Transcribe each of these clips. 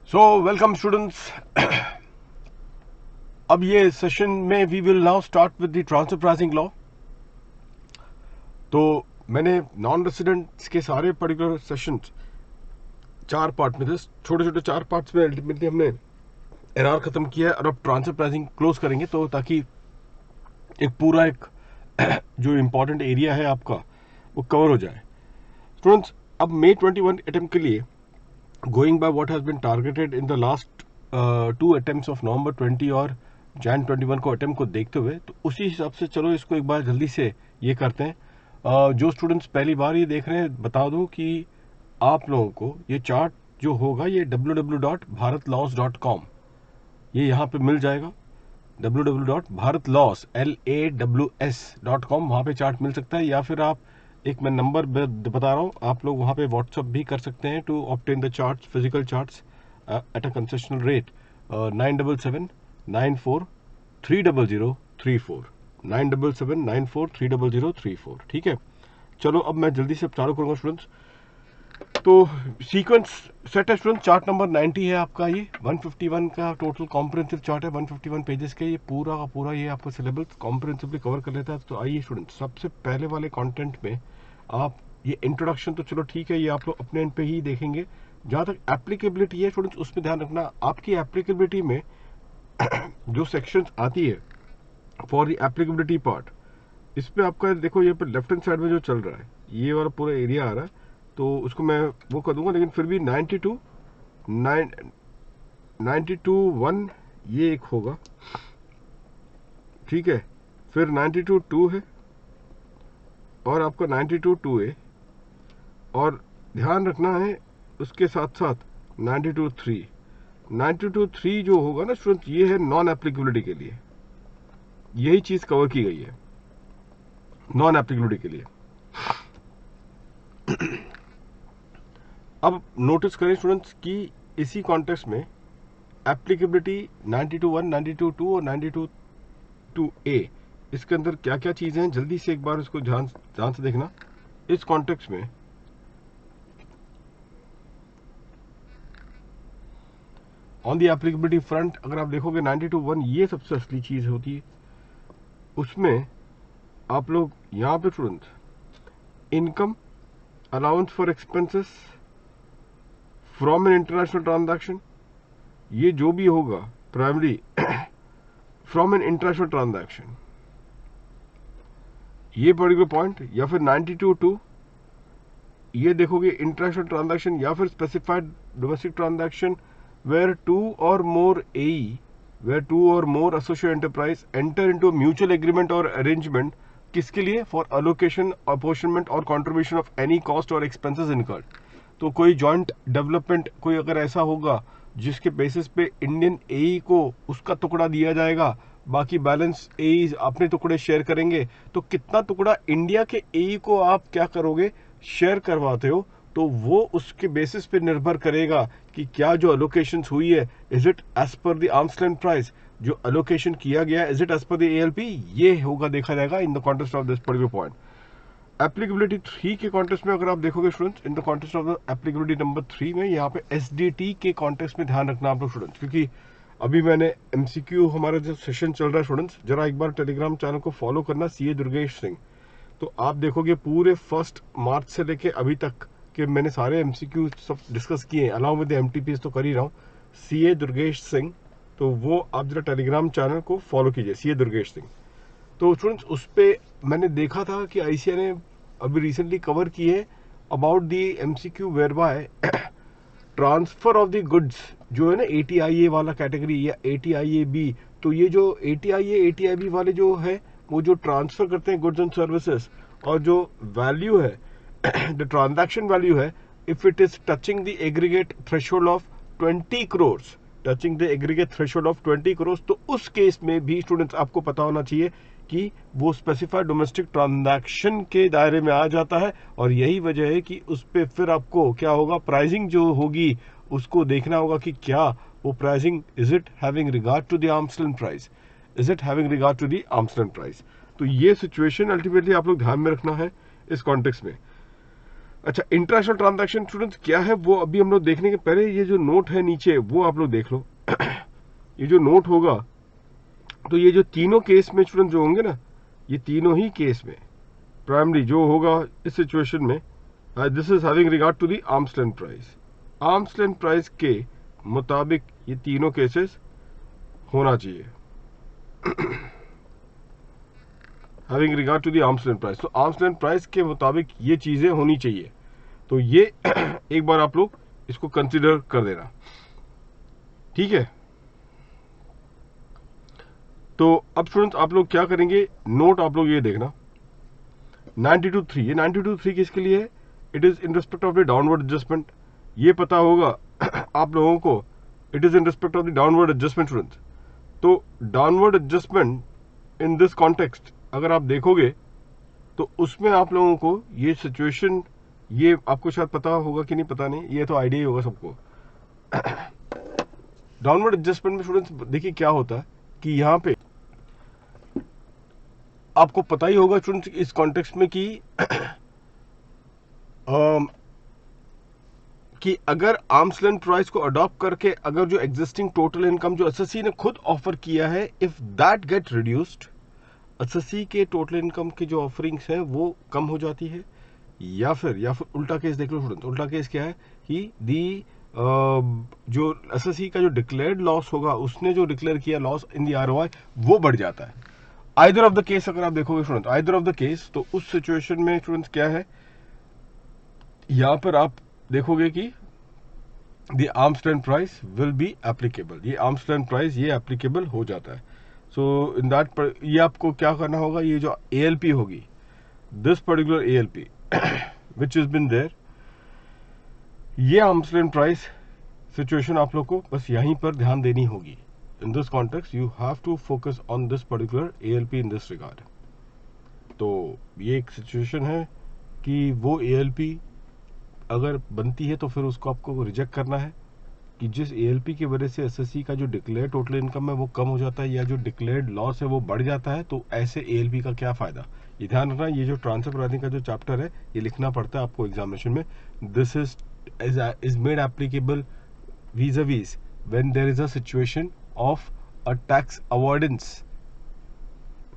So welcome students. अब ये session में we will now start with the transfer pricing law. तो मैंने नॉन रेसिडेंट्स के सारे पर्टिकुलर सेशंस 4 पार्ट में थे, छोटे छोटे 4 पार्ट्स में अल्टीमेटली हमने एरआर खत्म किया है और अब ट्रांसफर प्राइसिंग क्लोज करेंगे, तो ताकि एक पूरा एक जो इम्पोर्टेंट एरिया है आपका वो कवर हो जाए। स्टूडेंट्स, अब May 21 अटेम्प्ट के लिए going by what has been targeted in the last 2 attempts of November 20 और Jan 21 को अटेम्प्ट को देखते हुए, तो उसी हिसाब से चलो इसको एक बार जल्दी से ये करते हैं। जो स्टूडेंट्स पहली बार ये देख रहे हैं, बता दूं कि आप लोगों को ये चार्ट जो होगा ये www.bharatlaws.com ये यहाँ पे मिल जाएगा। www.bharatlaws.com वहाँ पे चार्ट मिल सकता है, या फिर आप एक मैं नंबर बता रहा हूँ, आप लोग वहाँ पे व्हाट्सअप भी कर सकते हैं to obtain the charts, physical charts at a concessional rate 9779430034 9779430034। ठीक है, चलो अब मैं जल्दी से चालू करूँगा स्टूडेंट्स। तो सीक्वेंस सेट है स्टूडेंट, चार्ट नंबर 90 है आपका। ये 151 का टोटल कॉम्प्रिहेंसिव चार्ट है, 151 पेजेस के। ये पूरा का पूरा ये आपका सिलेबस कॉम्प्रिहेंसिवली कवर कर लेता है। तो आइए स्टूडेंट, सबसे पहले वाले कंटेंट में आप ये इंट्रोडक्शन तो चलो ठीक है, ये आप लोग अपने एंड पे ही देखेंगे। जहाँ तक एप्लीकेबिलिटी है स्टूडेंट्स, उसमें ध्यान रखना, आपकी एप्लीकेबिलिटी में जो सेक्शंस आती है फॉर द एप्लीकेबिलिटी पार्ट, इसमें आपका देखो ये पर लेफ्ट हैंड साइड में जो चल रहा है ये वाला पूरा एरिया आ रहा है, तो उसको मैं वो कर दूंगा। लेकिन फिर भी 92.1 ये एक होगा, ठीक है। फिर 92.2 है और आपका 92.2A, और ध्यान रखना है उसके साथ साथ 92.3 92.3 जो होगा ना स्टूडेंट, ये है नॉन एप्लीकेबिलिटी के लिए। यही चीज कवर की गई है नॉन एप्लीकेबिलिटी के लिए। अब नोटिस करें स्टूडेंट्स कि इसी कॉन्टेक्स्ट में एप्लीकेबिलिटी 92.1, 92.2 और 92.2A, इसके अंदर क्या क्या चीजें हैं, जल्दी से एक बार इसको ध्यान से देखना। इस कॉन्टेक्स्ट में ऑन द एप्लीकेबिलिटी फ्रंट अगर आप देखोगे 92.1 ये सबसे असली चीज होती है। उसमें आप लोग यहां पे student income allowance for expenses from an international transaction, ये जो भी होगा primary from an international transaction, ये पर्टिकुलर पॉइंट, या फिर 92.2 ये देखोगे इंटरनेशनल ट्रांजैक्शन या फिर specified domestic transaction where 2 or more associate enterprise enter into mutual agreement or arrangement, किसके लिए? फॉर अलोकेशन, अपॉर्शनमेंट और कंट्रीब्यूशन ऑफ एनी कॉस्ट और एक्सपेंसेस इनकर्ड। तो कोई जॉइंट डेवलपमेंट कोई अगर ऐसा होगा जिसके बेसिस पे इंडियन एई को उसका टुकड़ा दिया जाएगा, बाकी बैलेंस एई अपने टुकड़े शेयर करेंगे, तो कितना टुकड़ा इंडिया के एई को आप क्या करोगे, शेयर करवाते हो, तो वो उसके बेसिस पे निर्भर करेगा कि क्या जो अलोकेशन हुई है is it as per the arm's length price, जो अलोकेशन किया गया is it as per the ALP, ये होगा देखा जाएगा in the context of this particular point. Applicability 3 के कॉन्टेक्स्ट में अगर आप देखोगे students, in the context of the applicability number 3 में यहाँ पे एसडीटी के कॉन्टेक्स्ट में ध्यान रखना आप लोग स्टूडेंट्स, क्योंकि अभी मैंने एमसीक्यू हमारा जो सेशन चल रहा है स्टूडेंट्स, जरा एक बार टेलीग्राम चैनल को फॉलो करना, सीए दुर्गेश सिंह। तो आप देखोगे पूरे 1 मार्च से लेके अभी तक कि मैंने सारे एमसीक्यू सब डिस्कस किए हैं, अलाउ विद एमटीपीज तो कर ही रहा हूँ, सीए दुर्गेश सिंह। तो वो आप जरा टेलीग्राम चैनल को फॉलो कीजिए, सीए दुर्गेश सिंह। तो स्टूडेंट्स उस पर मैंने देखा था कि आईसीए ने अभी रिसेंटली कवर की है about the MCQ whereby transfer of the goods, जो है ना एटीआईए वाला कैटेगरी या एटीआईए बी। तो ये जो एटीआईए एटीआईबी वाले जो है वो जो ट्रांसफर करते हैं गुड्स एंड सर्विसेज, और जो वैल्यू है द ट्रांजैक्शन वैल्यू है, if it is touching the aggregate threshold of 20 crores, touching the aggregate threshold of 20 crores, तो उस केस में भी स्टूडेंट्स आपको पता होना चाहिए कि वो स्पेसिफाइड डोमेस्टिक ट्रांजैक्शन के दायरे में आ जाता है। और यही वजह है कि उस पर फिर आपको क्या होगा, प्राइसिंग जो होगी उसको देखना होगा कि क्या वो pricing is it having regard to the arm's length price, is it having regard to the arm's length price. तो ये सिचुएशन अल्टीमेटली आप लोग ध्यान में रखना है इस कॉन्टेक्स्ट में। अच्छा, इंटरनेशनल ट्रांजैक्शन स्टूडेंट्स क्या है वो अभी हम लोग देखने के पहले ये जो नोट है नीचे वो आप लोग देख लो। ये जो नोट होगा, तो ये जो तीनों केस में स्टूडेंट जो होंगे ना, ये तीनों ही केस में प्राइमरी जो होगा इस सिचुएशन में, this is having regard to the arm's length price. Arm's length price के मुताबिक ये तीनों केसेस होना चाहिए, having regard to the arm's length price. तो आर्म्स लेंथ प्राइस के मुताबिक ये चीजें होनी चाहिए। तो ये एक बार आप लोग इसको कंसिडर कर देना, ठीक है। तो अब स्टूडेंट्स आप लोग क्या करेंगे, नोट आप लोग ये देखना 92.3, ये 92.3 किसके लिए है, it is in respect of the downward adjustment. ये पता होगा आप लोगों को, it is in respect of the downward adjustment students. तो downward adjustment in this context अगर आप देखोगे तो उसमें आप लोगों को ये सिचुएशन, ये आपको शायद पता होगा कि नहीं पता नहीं, ये तो आइडिया ही होगा सबको। डाउनवर्ड एडजस्टमेंट में स्टूडेंट्स देखिए क्या होता है कि यहां पे आपको पता ही होगा स्टूडेंट्स इस कॉन्टेक्स्ट में कि अगर आर्म्स लेंथ प्राइस को अडॉप्ट करके अगर जो एग्जिस्टिंग टोटल इनकम जो एसएससी ने खुद ऑफर किया है, if that get reduced, SSC के टोटल इनकम की जो ऑफरिंग्स हैं वो कम हो जाती है। या फिर उल्टा केस देख लो स्टूडेंट, उल्टा केस क्या है कि जो एसएससी का जो डिक्लेयर्ड लॉस होगा, उसने जो डिक्लेयर किया लॉस इन दी आरओआई, वो बढ़ जाता है। आइदर ऑफ द केस अगर आप देखोगे student, either of the case, तो उस सिचुएशन में स्टूडेंट्स क्या है, यहां पर आप देखोगे कि the arm's length price will be applicable, ये आर्म्स लेंथ प्राइस ये एप्लीकेबल हो जाता है। सो इन दैट ये आपको क्या करना होगा, ये जो एएलपी होगी, this particular ALP which is been there, ये आर्म्स लेंथ प्राइस सिचुएशन आप लोग को बस यहीं पर ध्यान देनी होगी। In this context you have to focus on this particular ALP in this regard. तो ये एक सिचुएशन है कि वो एएलपी अगर बनती है तो फिर उसको आपको रिजेक्ट करना है कि जिस एएलपी की वजह से एसएससी का जो डिक्लेयर टोटल इनकम है वो कम हो जाता है, या जो डिक्लेयर्ड लॉस है वो बढ़ जाता है, तो ऐसे एएलपी का क्या फायदा। ये ध्यान रखना, ये जो ट्रांसफर प्राइसिंग का जो चैप्टर है ये लिखना पड़ता है आपको एग्जामिनेशन में। This is made applicable vis-a-vis when there is a situation of a tax avoidance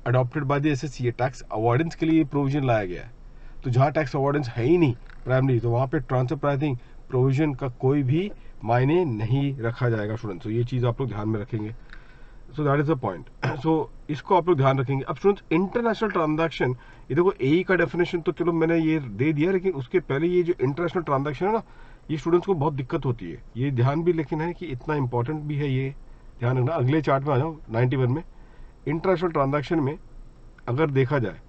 adopted by the SSC। Tax avoidance के लिए प्रोविजन लाया गया है। तो जहां टैक्स अवॉइडेंस है ही नहीं प्राइमरी, तो वहां पे ट्रांसफर प्राइसिंग प्रोविजन का कोई भी मायने नहीं रखा जाएगा स्टूडेंट्स। तो ये चीज आप लोग ध्यान में रखेंगे। So that is the point. So इसको आप लोग ध्यान रखेंगे। अब स्टूडेंट्स इंटरनेशनल ट्रांजैक्शन, ये देखो एई का डेफिनेशन तो चलो मैंने ये दे दिया, लेकिन उसके पहले ये जो इंटरनेशनल ट्रांजैक्शन है ना, ये स्टूडेंट्स को बहुत दिक्कत होती है। ये ध्यान भी लेकिन है कि इतना इंपॉर्टेंट भी है, ये ध्यान रखना। अगले चार्ट में आ जाओ 91 में। इंटरनेशनल ट्रांजैक्शन में अगर देखा जाए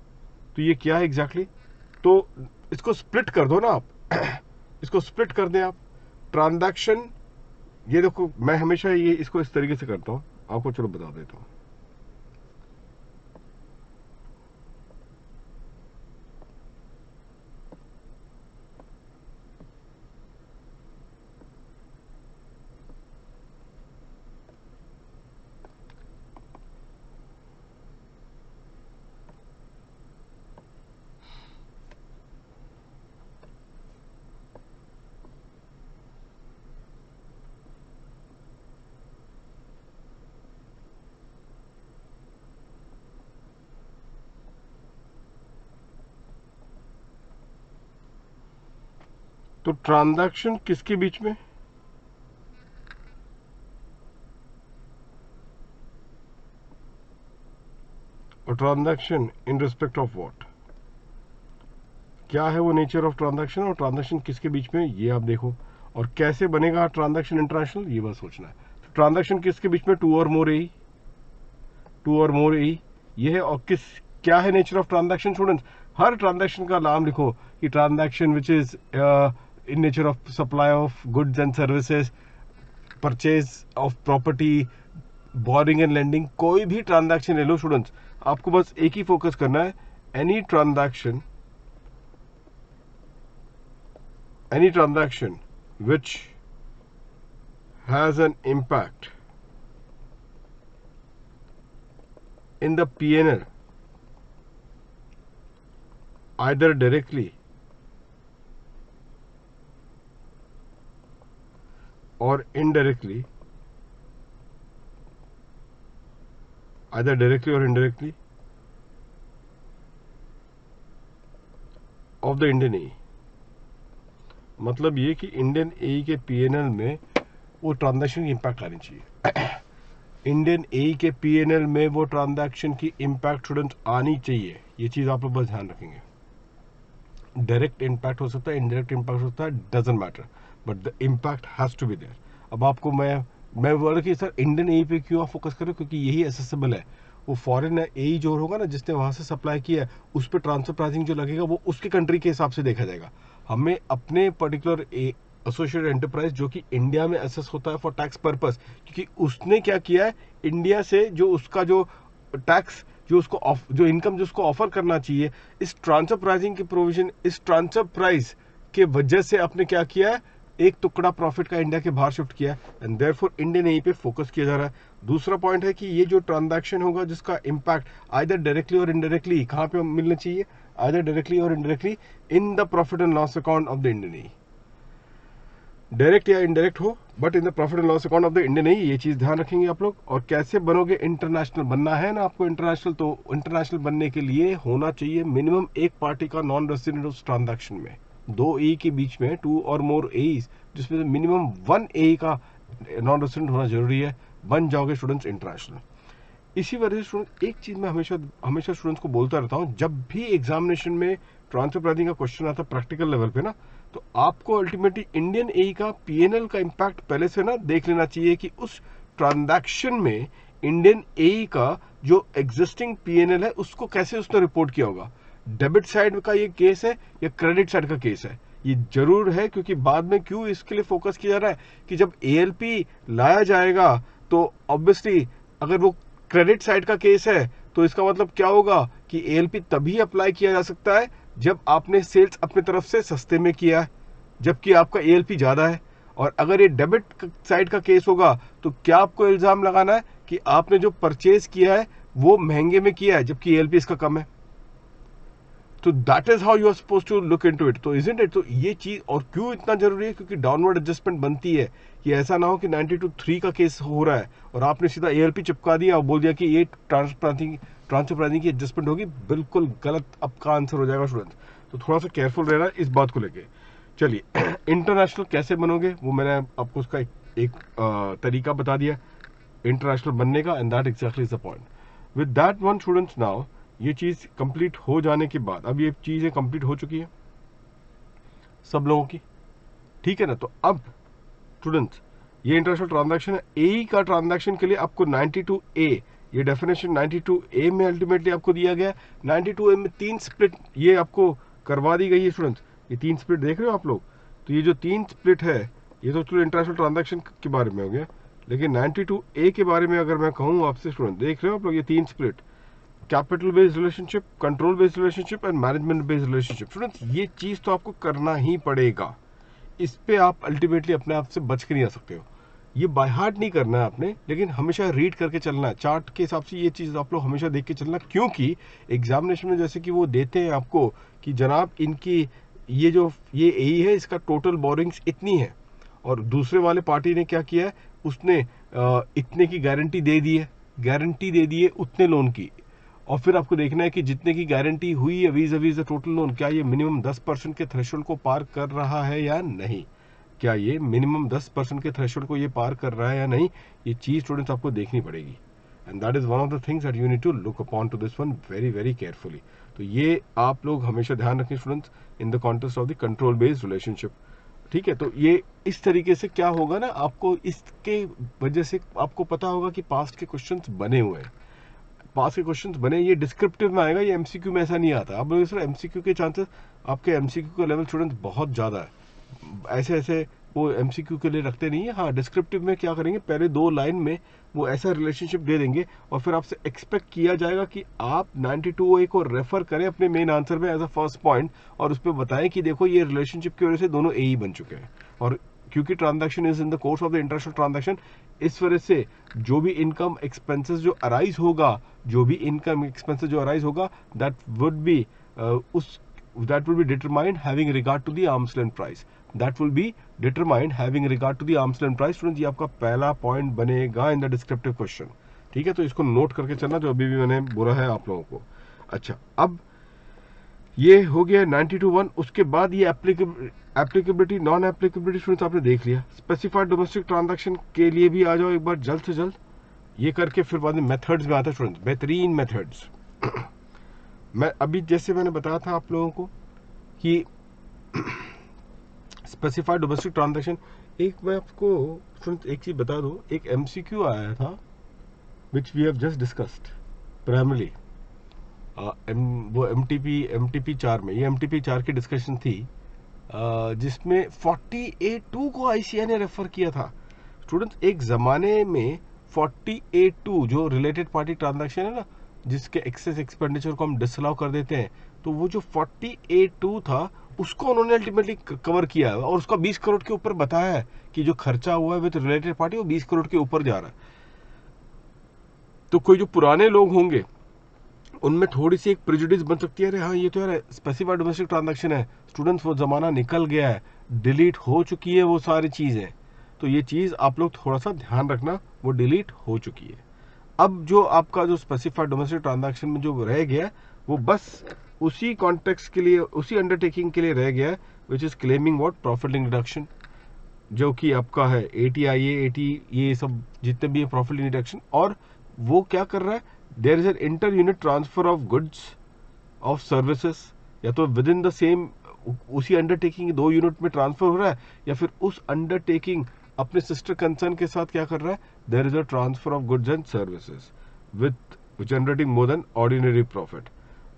तो ये क्या है एग्जैक्टली, तो इसको स्प्लिट कर दो ना आप इसको स्प्लिट कर दें आप ट्रांजैक्शन। ये देखो मैं हमेशा ये इसको इस तरीके से करता हूं, आपको चलो बता देता हूं। तो ट्रांजैक्शन किसके बीच में, और transaction in respect of what, क्या है वो नेचर ऑफ ट्रांजैक्शन, और ट्रांजैक्शन किसके बीच में, ये आप देखो। और कैसे बनेगा ट्रांजैक्शन इंटरनेशनल, ये बस सोचना है। तो ट्रांजैक्शन किसके बीच में, टू और मोर ए, टू और मोर ए, ये है। और क्या है nature of transaction students, her transaction का नाम लिखो कि transaction which is in nature of supply of goods and services, purchase of property, boring and lending, कोई भी ट्रांजैक्शन ले लो स्टूडेंट्स, आपको बस एक ही फोकस करना है। Any transaction which has an impact in the P&L either directly और indirectly, either directly or indirectly, of the Indian AE। मतलब ये कि इंडियन AE के PNL में वो ट्रांजैक्शन की इम्पैक्ट आनी चाहिए। इंडियन AE के PNL में वो ट्रांजैक्शन की इम्पैक्ट स्टूडेंट्स आनी चाहिए। ये चीज़ आप लोग बस ध्यान रखेंगे। डायरेक्ट इम्पैक्ट हो सकता है, इनडायरेक्ट इम्पैक्ट हो सकता है, doesn't matter, but the impact has to be there. अब आपको मैं बोल रहा कि सर इंडियन AE पे क्यों आप फोकस करें, क्योंकि यही एसेसिबल है। वो फॉरेन AE जो होगा ना, जिसने वहाँ से सप्लाई किया है, उस पर ट्रांसफर प्राइसिंग जो लगेगा वो उसके कंट्री के हिसाब से देखा जाएगा। हमें अपने पर्टिकुलर एसोसिएटेड एंटरप्राइज जो कि इंडिया में असेस होता है फॉर टैक्स पर्पस, क्योंकि उसने क्या किया है, इंडिया से जो उसका जो टैक्स जो उसको जो इनकम जो उसको ऑफर करना चाहिए, इस ट्रांसफर प्राइसिंग की प्रोविजन, इस ट्रांसफर प्राइस के वजह से आपने क्या किया है, एक टुकड़ा प्रॉफिट का इंडिया के बाहर शिफ्ट किया है, एंड देयरफॉर इंडियन AE पे फोकस किया जा रहा है। दूसरा पॉइंट है कि ये जो ट्रांजैक्शन होगा जिसका इम्पैक्ट आइदर डायरेक्टली और इनडायरेक्टली कहाँ पे मिलना चाहिए, आइदर डायरेक्टली और indirectly in the profit and loss account of the Indian AE। Direct या इनडायरेक्ट हो, but in the profit and loss account of the Indian AE, ये चीज ध्यान रखेंगे आप लोग। और कैसे बनोगे, इंटरनेशनल बनना है ना आपको इंटरनेशनल, तो इंटरनेशनल बनने के लिए होना चाहिए मिनिमम एक पार्टी का नॉन रेसिडेंट उस ट्रांजैक्शन में, 2 AE के बीच में 2 और मोर AEs, जिसमें से मिनिमम 1 AE का नॉन रेसिडेंट होना जरूरी है, बन जाओगे स्टूडेंट्स इंटरनेशनल। इसी वजह से स्टूडेंट एक चीज मैं हमेशा स्टूडेंट्स को बोलता रहता हूँ, जब भी एग्जामिनेशन में ट्रांसफर प्राइसिंग का क्वेश्चन आता है प्रैक्टिकल लेवल पे ना, तो आपको अल्टीमेटली इंडियन AE का PNL का इम्पैक्ट पहले से ना देख लेना चाहिए कि उस ट्रांजैक्शन में इंडियन AE का जो एग्जिस्टिंग PNL है उसको कैसे उसने रिपोर्ट किया होगा। डेबिट साइड का ये केस है या क्रेडिट साइड का केस है, ये जरूर है, क्योंकि बाद में क्यों इसके लिए फोकस किया जा रहा है कि जब ALP लाया जाएगा तो ऑब्वियसली अगर वो क्रेडिट साइड का केस है तो इसका मतलब क्या होगा कि ALP तभी अप्लाई किया जा सकता है जब आपने सेल्स अपनी तरफ से सस्ते में किया है, जबकि आपका ALP ज्यादा है। और अगर ये डेबिट साइड का केस होगा तो क्या आपको इल्जाम लगाना है कि आपने जो परचेज किया है वो महंगे में किया है जबकि ALP इसका कम है। तो that is how you are suppose to look into it. तो इजंट इट, तो ये चीज और क्यों इतना जरूरी है, क्योंकि डाउनवर्ड एडजस्टमेंट बनती है कि ऐसा ना हो कि 92(3) का केस हो रहा है और आपने सीधा ALP चिपका दिया और बोल दिया कि ये ट्रांसफर प्राइसिंग की एडजस्टमेंट होगी। बिल्कुल गलत आपका आंसर हो जाएगा स्टूडेंट्स। तो थोड़ा सा केयरफुल रहना इस बात को लेके। चलिए इंटरनेशनल कैसे बनोगे वो मैंने आपको उसका एक तरीका बता दिया इंटरनेशनल बनने का, and that exactly is the point. With that one students, now ये चीज कंप्लीट हो जाने के बाद, अब ये चीजें कंप्लीट हो चुकी है सब लोगों की, ठीक है ना। तो अब स्टूडेंट्स ये इंटरनेशनल ट्रांजैक्शन है, AE का ट्रांजैक्शन के लिए आपको 92A, ये डेफिनेशन 92A में अल्टीमेटली आपको दिया गया। 92A में 3 स्प्लिट ये आपको करवा दी गई है स्टूडेंट्स। ये 3 स्प्लिट देख रहे हो आप लोग, तो ये जो 3 स्प्लिट है ये तो चलो इंटरनेशनल ट्रांजैक्शन के बारे में हो गया, लेकिन 92A के बारे में अगर मैं कहूँ आपसे स्टूडेंट, देख रहे हो आप लोग ये 3 split, capital based relationship, control based relationship and management based relationship. Students ये चीज तो आपको करना ही पड़ेगा, इस पे आप अल्टीमेटली अपने आप से बच के नहीं आ सकते हो। ये बाय हार्ट नहीं करना है आपने, लेकिन हमेशा रीड करके चलना है चार्ट के हिसाब से। ये चीज आप लोग हमेशा देख के चलना, क्योंकि एग्जामिनेशन में जैसे कि वो देते हैं आपको कि जनाब इनकी ये जो ये AE है इसका टोटल बोरिंग्स इतनी है, और दूसरे वाले पार्टी ने क्या किया है, उसने इतने की गारंटी दे दी है उतने लोन की, और फिर आपको देखना है कि जितने की गारंटी हुई है वीज अवीज द टोटल लोन, क्या ये मिनिमम 10% के थ्रेशोल्ड को पार कर रहा है या नहीं, क्या ये मिनिमम 10% के थ्रेशोल्ड को ये पार कर रहा है या नहीं, ये चीज स्टूडेंट्स आपको देखनी पड़ेगी। And that is one of the things that you need to look upon to this one very very carefully. तो ये आप लोग हमेशा ध्यान रखें students in the context of the control based relationship, ठीक है। तो ये इस तरीके से क्या होगा ना, आपको इसके वजह से आपको पता होगा कि पास्ट के क्वेश्चंस बने हुए हैं, पास के क्वेश्चंस बने, ये डिस्क्रिप्टिव में आएगा, ये MCQ में ऐसा नहीं आता। अब सर MCQ के चांसेस आपके MCQ का लेवल स्टूडेंट्स बहुत ज़्यादा है, ऐसे वो MCQ के लिए रखते नहीं है। हाँ डिस्क्रिप्टिव में क्या करेंगे, पहले 2 लाइन में वो ऐसा रिलेशनशिप दे देंगे और फिर आपसे एक्सपेक्ट किया जाएगा कि आप 92A को रेफर करें अपने मेन आंसर में एज अ फर्स्ट पॉइंट, और उस पर बताएं कि देखो ये रिलेशनशिप की वजह से दोनों AE बन चुके हैं, और क्योंकि transaction is in the course of the international transaction, इस वजह से जो भी इनकम एक्सपेंसेस जो अराइज होगा, that would be determined having regard to the arm's length price. That will be determined having regard to the arm's length price. Students ये आपका पहला पॉइंट बनेगा इन द डिस्क्रिप्टिव क्वेश्चन, ठीक है, तो इसको नोट करके चलना जो अभी भी मैंने बोला है आप लोगों को। अच्छा, अब ये हो गया 90 to 1। उसके बाद ये एप्लीकेबिलिटी नॉन एप्लीकेबिलिटी स्टूडेंट्स आपने देख लिया। स्पेसिफाइड डोमेस्टिक ट्रांजैक्शन के लिए भी आ जाओ एक बार जल्द से जल्द, ये करके फिर बाद में मेथड्स में आता है स्टूडेंट्स, बेहतरीन मेथड्स। मैं अभी जैसे मैंने बताया था आप लोगों को कि स्पेसिफाइड डोमेस्टिक ट्रांजैक्शन, एक मैं आपको स्टूडेंट्स एक चीज बता दूं, एक MCQ आया था which we have just discussed primarily, वो MTP 4 में, ये MTP 4 की डिस्कशन थी जिसमें 40A2 को ICAI ने रेफर किया था। स्टूडेंट्स एक जमाने में 40A2 जो रिलेटेड पार्टी ट्रांजैक्शन है ना, जिसके एक्सेस एक्सपेंडिचर को हम डिसअलाउ कर देते हैं, तो वो जो 40A2 था उसको उन्होंने अल्टीमेटली कवर किया है और उसका 20 करोड़ के ऊपर बताया है कि जो खर्चा हुआ है विद रिलेटेड पार्टी वो 20 करोड़ के ऊपर जा रहा है। तो कोई जो पुराने लोग होंगे उनमें थोड़ी सी एक प्रेजुडिस बन सकती है, अरे हाँ ये तो यार स्पेसिफाइड डोमेस्टिक ट्रांजैक्शन है स्टूडेंट्स, वो जमाना निकल गया है, डिलीट हो चुकी है वो सारी चीजें। तो ये चीज आप लोग थोड़ा सा ध्यान रखना, वो डिलीट हो चुकी है। अब जो आपका जो स्पेसिफाइड डोमेस्टिक ट्रांजैक्शन में जो रह गया वो बस उसी कॉन्टेक्स्ट के लिए, उसी अंडरटेकिंग के लिए रह गया है which is claiming what, profit link deduction, जो कि आपका है ATIA, AT, ये सब जितने भी है प्रॉफिट लिंक डिडक्शन। और वो क्या कर रहा है, there is an inter unit transfer of goods of services, या तो विद इन द सेम उसी अंडरटेकिंग 2 यूनिट में ट्रांसफर हो रहा है, या फिर उस अंडरटेकिंग अपने सिस्टर कंसर्न के साथ क्या कर रहा है, there is a transfer of goods and services with generating more than ordinary profit.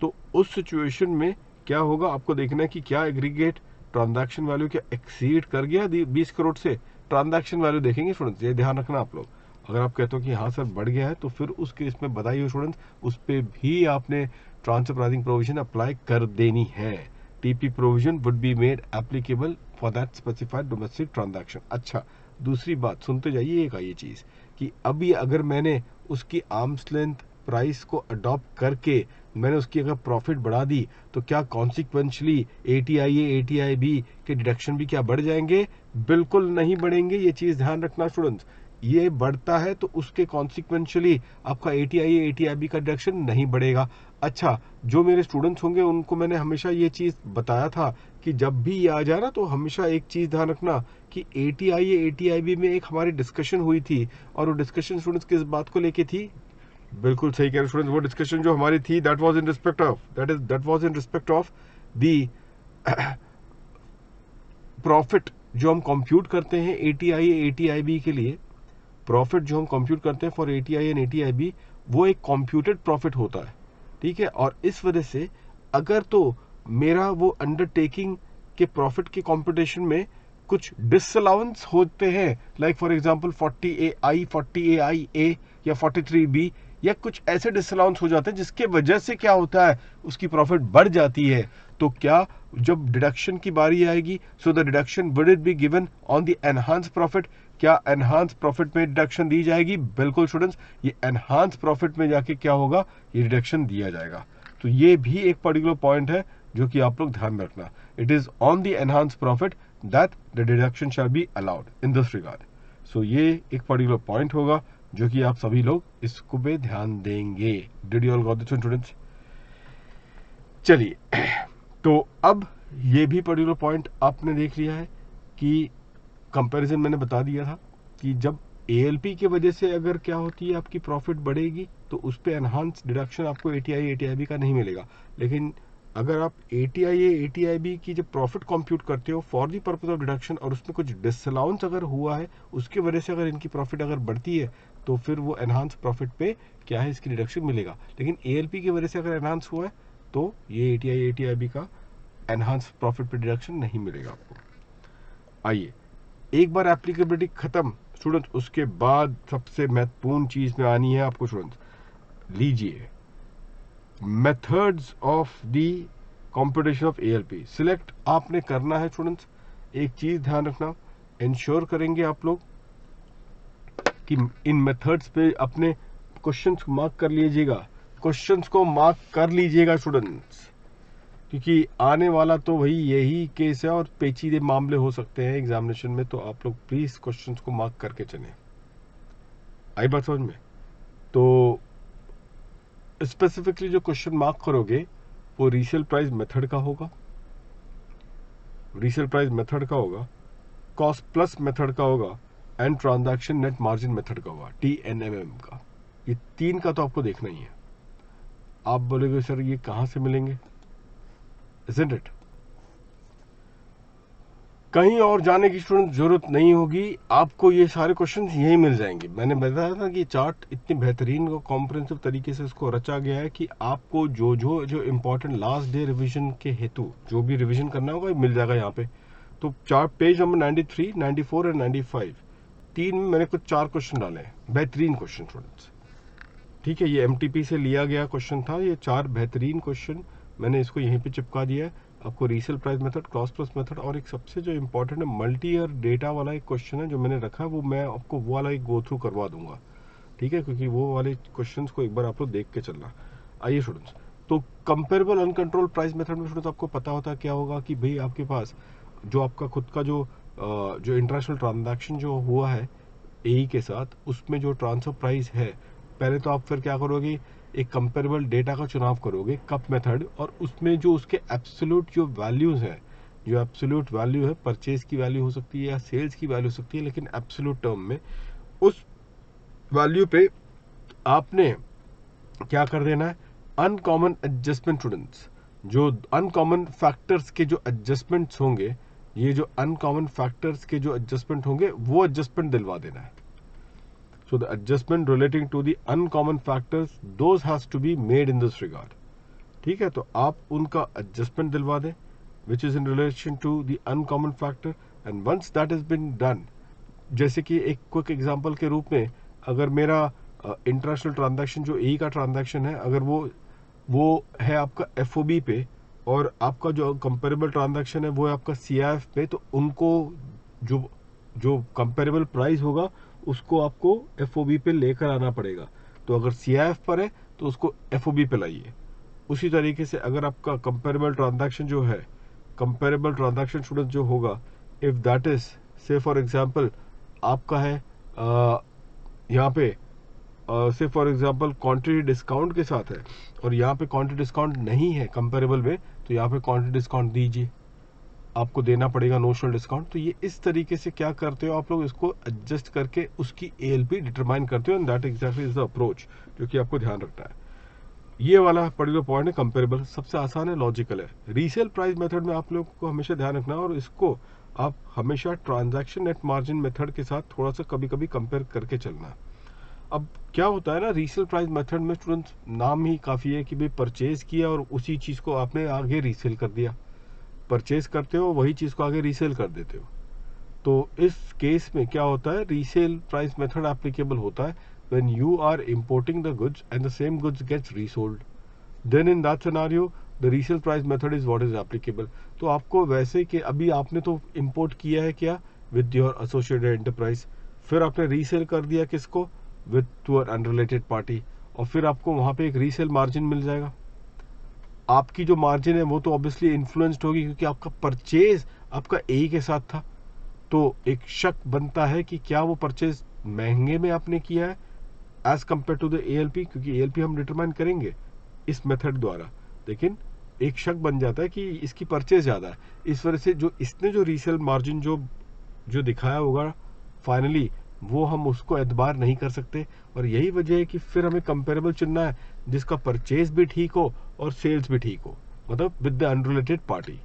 तो उस सिचुएशन में क्या होगा, आपको देखना है कि क्या एग्रीगेट ट्रांजैक्शन वैल्यू क्या एक्सीड कर गया 20 करोड़ से। ट्रांजैक्शन वैल्यू देखेंगे स्टूडेंट्स, ये ध्यान रखना आप लोग। अगर आप कहते हो कि हाँ सर बढ़ गया है, तो फिर उस केस में बताइए स्टूडेंट्स, उस पर भी आपने ट्रांसफर प्राइसिंग प्रोविजन अप्लाई कर देनी है। TP provision would be made applicable for that specified domestic transaction. अच्छा, दूसरी बात सुनते जाइए एक ये चीज कि अभी अगर मैंने उसकी आर्म्स लेंथ प्राइस को अडॉप्ट करके मैंने उसकी अगर प्रॉफिट बढ़ा दी, तो क्या कॉन्सिक्वेंशली ATIA ATIB के डिडक्शन भी क्या बढ़ जाएंगे? बिल्कुल नहीं बढ़ेंगे। ये चीज ध्यान रखना स्टूडेंट्स, ये बढ़ता है तो उसके कॉन्सिक्वेंशली आपका ATIA ATIB का डिडक्शन नहीं बढ़ेगा। अच्छा, जो मेरे स्टूडेंट्स होंगे उनको मैंने हमेशा ये चीज बताया था कि जब भी ये आ जाए ना, तो हमेशा एक चीज ध्यान रखना कि ATIA ATIB में एक हमारी डिस्कशन हुई थी, और वो डिस्कशन स्टूडेंट्स किस बात को लेके थी? बिल्कुल सही कह रहे स्टूडेंट्स, वो डिस्कशन जो हमारी थी that was in respect of the profit जो हम कंप्यूट करते हैं ATIA ATIB के लिए। प्रॉफिट जो हम कंप्यूट करते हैं फॉर ATIA एंड ATIB, वो एक कंप्यूटेड प्रॉफिट होता है, ठीक है। और इस वजह से अगर तो मेरा वो अंडरटेकिंग के प्रॉफिट के कंप्यूटेशन में कुछ डिसअलाउंस होते हैं, like for example 40AI 40AIA या 43B, या कुछ ऐसे डिसअलाउंस हो जाते हैं जिसके वजह से क्या होता है, उसकी प्रॉफिट बढ़ जाती है। तो क्या जब डिडक्शन की बारी आएगी, so the deduction would it be given on the enhance profit? क्या एनहांस प्रॉफिट में डिडक्शन दी जाएगी? बिल्कुल स्टूडेंट्स, ये एनहांस प्रॉफिट में जाके क्या होगा, ये डिडक्शन दिया जाएगा। तो ये भी एक पर्टिकुलर पॉइंट है जो कि आप लोग ध्यान में रखना। It is on the enhance profit that the deduction shall be allowed in this regard. So ये एक पर्टिकुलर पॉइंट होगा जो कि आप सभी लोग इसको पे ध्यान देंगे। Did you all got this students? चलिए, तो अब ये भी पर्टिकुलर पॉइंट आपने देख लिया है कि कंपैरिजन मैंने बता दिया था कि जब ALP की वजह से अगर क्या होती है आपकी प्रॉफिट बढ़ेगी, तो उस पर एनहांस डिडक्शन आपको ATIA ATIB का नहीं मिलेगा। लेकिन अगर आप ATIA ATIB की जब प्रॉफिट कंप्यूट करते हो for the purpose of deduction, और उसमें कुछ डिसअलाउंस अगर हुआ है, उसकी वजह से अगर इनकी प्रॉफिट अगर बढ़ती है, तो फिर वो एनहांस प्रॉफिट पे क्या है, इसकी डिडक्शन मिलेगा। लेकिन ALP की वजह से अगर एनहांस हुआ है, तो ये ATIA ATIB का एनहांस प्रॉफिट पे डिडक्शन नहीं मिलेगा आपको। आइए, एक बार एप्लीकेबिलिटी खत्म स्टूडेंट्स, उसके बाद सबसे महत्वपूर्ण चीज में आनी है आपको स्टूडेंट्स, लीजिए methods of the computation of ALP select आपने करना है स्टूडेंट्स। एक चीज ध्यान रखना, इंश्योर करेंगे आप लोग कि इन मेथड्स पे अपने क्वेश्चंस मार्क कर लीजिएगा, क्वेश्चंस को मार्क कर लीजिएगा स्टूडेंट्स। क्योंकि आने वाला तो वही यही केस है और पेचीदे मामले हो सकते हैं एग्जामिनेशन में, तो आप लोग प्लीज क्वेश्चंस को मार्क करके चलें। आई बात समझ में? तो स्पेसिफिकली जो क्वेश्चन मार्क करोगे वो रीसेल प्राइस मेथड का होगा, रीसेल प्राइस मेथड का होगा, कॉस्ट प्लस मेथड का होगा and transaction net margin method का होगा, TNMM का। ये तीन का तो आपको देखना ही है। आप बोलोगे सर ये कहां से मिलेंगे, isn't it? कहीं और जाने की स्टूडेंट जरूरत नहीं होगी, आपको ये सारे क्वेश्चंस यहीं मिल जाएंगे। मैंने बताया था कि चार्ट इतनी बेहतरीन और कॉम्प्रिहेंसिव तरीके से इसको रचा गया है कि आपको जो इंपॉर्टेंट लास्ट डे रिवीजन के हेतु जो भी रिवीजन करना होगा मिल जाएगा यहाँ पे। तो चार्ट पेज नंबर 93, 94 एंड 95 तीन में मैंने कुछ 4 क्वेश्चन डाले हैं, बेहतरीन क्वेश्चन स्टूडेंट्स। ठीक है, ये MTP से लिया गया क्वेश्चन था, ये 4 बेहतरीन क्वेश्चन मैंने इसको यहीं पे चिपका दिया है। आपको resale price method, cost plus method और एक सबसे जो इंपॉर्टेंट है मल्टी ईयर डेटा वाला एक क्वेश्चन है जो मैंने रखा है, वो मैं आपको वो वाला एक गो थ्रू करवा दूंगा। ठीक है, क्योंकि वो वाले क्वेश्चंस को एक बार आप लोग देख के चलना। आइए स्टूडेंट्स, तो कंपेरेबल अनकंट्रोल प्राइस मेथड में स्टूडेंट्स आपको पता होता है क्या होगा कि भाई आपके पास जो आपका खुद का जो इंटरनेशनल ट्रांजैक्शन जो हुआ है AE के साथ, उसमें जो ट्रांसफर प्राइस है, पहले तो आप फिर क्या करोगे, एक कंपेरेबल डेटा का चुनाव करोगे कप मेथड, और उसमें जो उसके एब्सोल्यूट जो वैल्यूज हैं, जो एब्सोल्यूट वैल्यू है, परचेज की वैल्यू हो सकती है या सेल्स की वैल्यू हो सकती है, लेकिन एब्सोल्यूट टर्म में उस वैल्यू पे आपने क्या कर देना है, अनकॉमन एडजस्टमेंट स्टूडेंट्स, जो अनकॉमन फैक्टर्स के जो एडजस्टमेंट्स होंगे, ये जो अनकॉमन फैक्टर्स के जो एडजस्टमेंट होंगे वो एडजस्टमेंट दिलवा देना है। So the adjustment relating to the uncommon factors, those has to be made in this regard. ठीक है, तो आप उनका adjustment दिलवा दें which is in relation to the uncommon factor, and once that has been done, जैसे कि एक क्विक एग्जांपल के रूप में, अगर मेरा इंटरनेशनल ट्रांजैक्शन जो ए का ट्रांजैक्शन है, अगर वो है आपका FOB पे और आपका जो कंपेरेबल ट्रांजैक्शन है वो है आपका CIF पे, तो उनको जो कंपेरेबल प्राइस होगा उसको आपको FOB पे लेकर आना पड़ेगा। तो अगर CIF पर है तो उसको FOB पे लाइए। उसी तरीके से अगर आपका कंपेरेबल ट्रांजैक्शन जो है, कंपेरेबल ट्रांजैक्शन स्टूडेंट जो होगा, इफ दैट इज से फॉर एग्जांपल आपका है यहाँ पे से फॉर एग्जांपल क्वांटिटी डिस्काउंट के साथ है और यहाँ पे क्वांटिटी डिस्काउंट नहीं है कंपेरेबल में, तो यहाँ पे क्वांटिटी डिस्काउंट दीजिए, आपको देना पड़ेगा नोशनल डिस्काउंट। तो ये इस तरीके से क्या करते हो आप लोग, इसको एडजस्ट करके उसकी ALP डिटरमाइन करते हो, and that exactly is the approach जो कि आपको ध्यान रखना है। ये वाला पर्टिकुलर पॉइंट है कंपेरेबल, सबसे आसान है, लॉजिकल है। रीसेल प्राइस मेथड में आप लोग को हमेशा ध्यान रखना है, और इसको आप हमेशा ट्रांजैक्शन नेट मार्जिन मेथड के साथ थोड़ा सा कभी कभी कंपेयर करके चलना। अब क्या होता है ना, रीसेल प्राइस मेथड में स्टूडेंट्स नाम ही काफ़ी है कि भाई परचेज किया और उसी चीज़ को आपने आगे रीसेल कर दिया, परचेज करते हो वही चीज़ को आगे रीसेल कर देते हो। तो इस केस में क्या होता है, रीसेल प्राइस मेथड एप्लीकेबल होता है when you are importing the goods and the same goods gets resold, then in that scenario the resale price method is what is applicable। तो आपको वैसे कि अभी आपने तो import किया है क्या, with your associated enterprise, फिर आपने रीसेल कर दिया किसको, with to an unrelated party, और फिर आपको वहाँ पे एक रीसेल मार्जिन मिल जाएगा। आपकी जो मार्जिन है वो तो ऑब्वियसली इन्फ्लुएंस्ड होगी क्योंकि आपका परचेज आपका ए के साथ था। तो एक शक बनता है कि क्या वो परचेज महंगे में आपने किया है as compare to the ALP, क्योंकि ALP हम डिटरमाइन करेंगे इस मेथड द्वारा, लेकिन एक शक बन जाता है कि इसकी परचेज ज़्यादा है। इस वजह से जो इसने जो रीसेल मार्जिन जो दिखाया होगा फाइनली, वो हम उसको एतबार नहीं कर सकते, और यही वजह है कि फिर हमें कंपेरेबल चुनना है जिसका परचेज भी ठीक हो और सेल्स भी ठीक हो, मतलब विद द अनरिलेटेड पार्टी।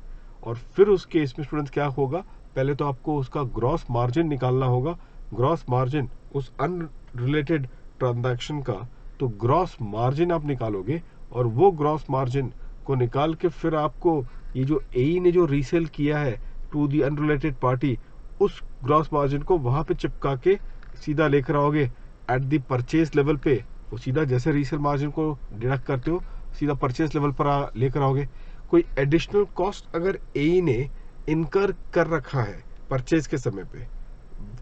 और फिर उस केस में स्टूडेंट्स क्या होगा, पहले तो आपको उसका ग्रॉस मार्जिन निकालना होगा, ग्रॉस मार्जिन उस अनरिलेटेड ट्रांजैक्शन का, तो ग्रॉस मार्जिन आप निकालोगे, और वो ग्रॉस मार्जिन को निकाल के फिर आपको ये जो AE ने जो रीसेल किया है टू दी अनरिलेटेड पार्टी, उस ग्रॉस मार्जिन को वहां पे चिपका के सीधा लेकर आओगे एट द परचेज लेवल पे, वो सीधा जैसे रीसेल मार्जिन को डिडक्ट करते हो सीधा परचेज लेवल पर लेकर आओगे। कोई एडिशनल कॉस्ट अगर AE ने इनकर कर रखा है परचेज के समय पे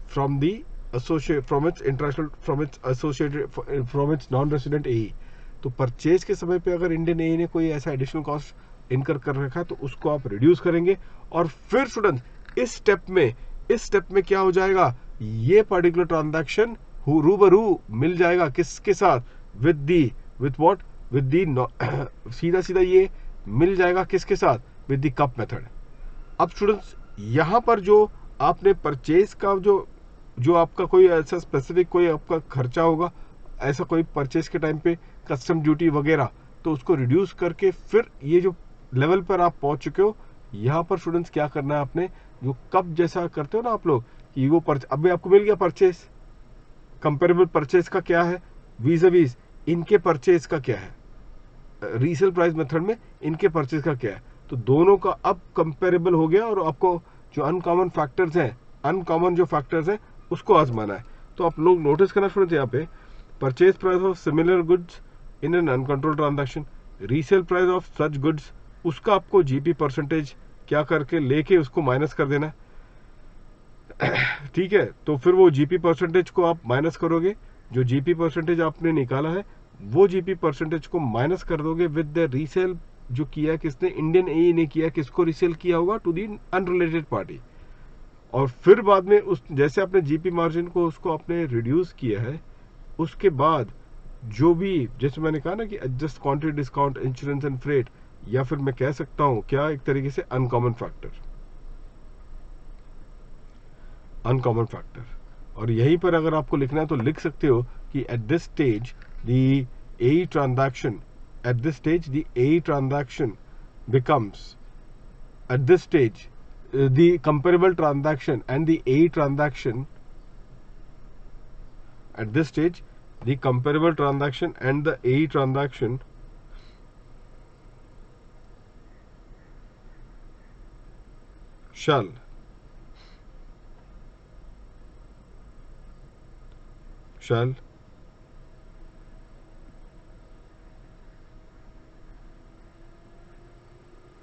from the associate from its international from its associated from its non resident AE, तो परचेज के समय पे अगर इंडियन AE ने कोई ऐसा एडिशनल कॉस्ट इनकर कर रखा है तो उसको आप रिड्यूस करेंगे। और फिर स्टूडेंट इस स्टेप में क्या हो जाएगा, ये पर्टिकुलर ट्रांजैक्शन रूबरू मिल जाएगा किसके साथ, विद व्हाट, सीधा सीधा ये मिल जाएगा किसके साथ, विद द कप मेथड। अब स्टूडेंट्स यहां पर जो आपने परचेज का जो आपका कोई ऐसा स्पेसिफिक कोई आपका खर्चा होगा, ऐसा कोई परचेज के टाइम पे कस्टम ड्यूटी वगैरह, तो उसको रिड्यूस करके फिर ये जो लेवल पर आप पहुंच चुके हो, यहाँ पर स्टूडेंट्स क्या करना है आपने, जो कब जैसा करते हो ना आप लोग कि वो अभी आपको मिल गया परचेज, कंपेरेबल परचेज का क्या है वीज़ इनके परचेज का क्या है, रीसेल प्राइस मेथड में इनके परचेज का क्या है, तो दोनों का अब कंपेरेबल हो गया और आपको जो अनकॉमन फैक्टर्स हैं उसको आजमाना है। तो आप लोग नोटिस करना स्टूडेंट्स, यहाँ पे purchase price of similar goods in an uncontrolled transaction, resale price of such goods, उसका आपको जीपी परसेंटेज क्या करके लेके उसको माइनस कर देना है। ठीक है, तो फिर वो जीपी परसेंटेज को आप माइनस करोगे, जो जीपी परसेंटेज आपने निकाला है वो जीपी परसेंटेज को माइनस कर दोगे विद द रीसेल जो किया किसने, इंडियन एई ने किया, किसको रीसेल किया होगा, टू दी अनरिलेटेड पार्टी। और फिर बाद में उस जैसे आपने जीपी मार्जिन को उसको आपने रिड्यूस किया है, उसके बाद जो भी जैसे मैंने कहा ना कि adjust quantity discount insurance and freight, या फिर मैं कह सकता हूं क्या एक तरीके से अनकॉमन फैक्टर। और यहीं पर अगर आपको लिखना है तो लिख सकते हो कि at this stage the AE transaction becomes, at this stage the comparable transaction and the AE transaction, at this stage the comparable transaction and the AE transaction shall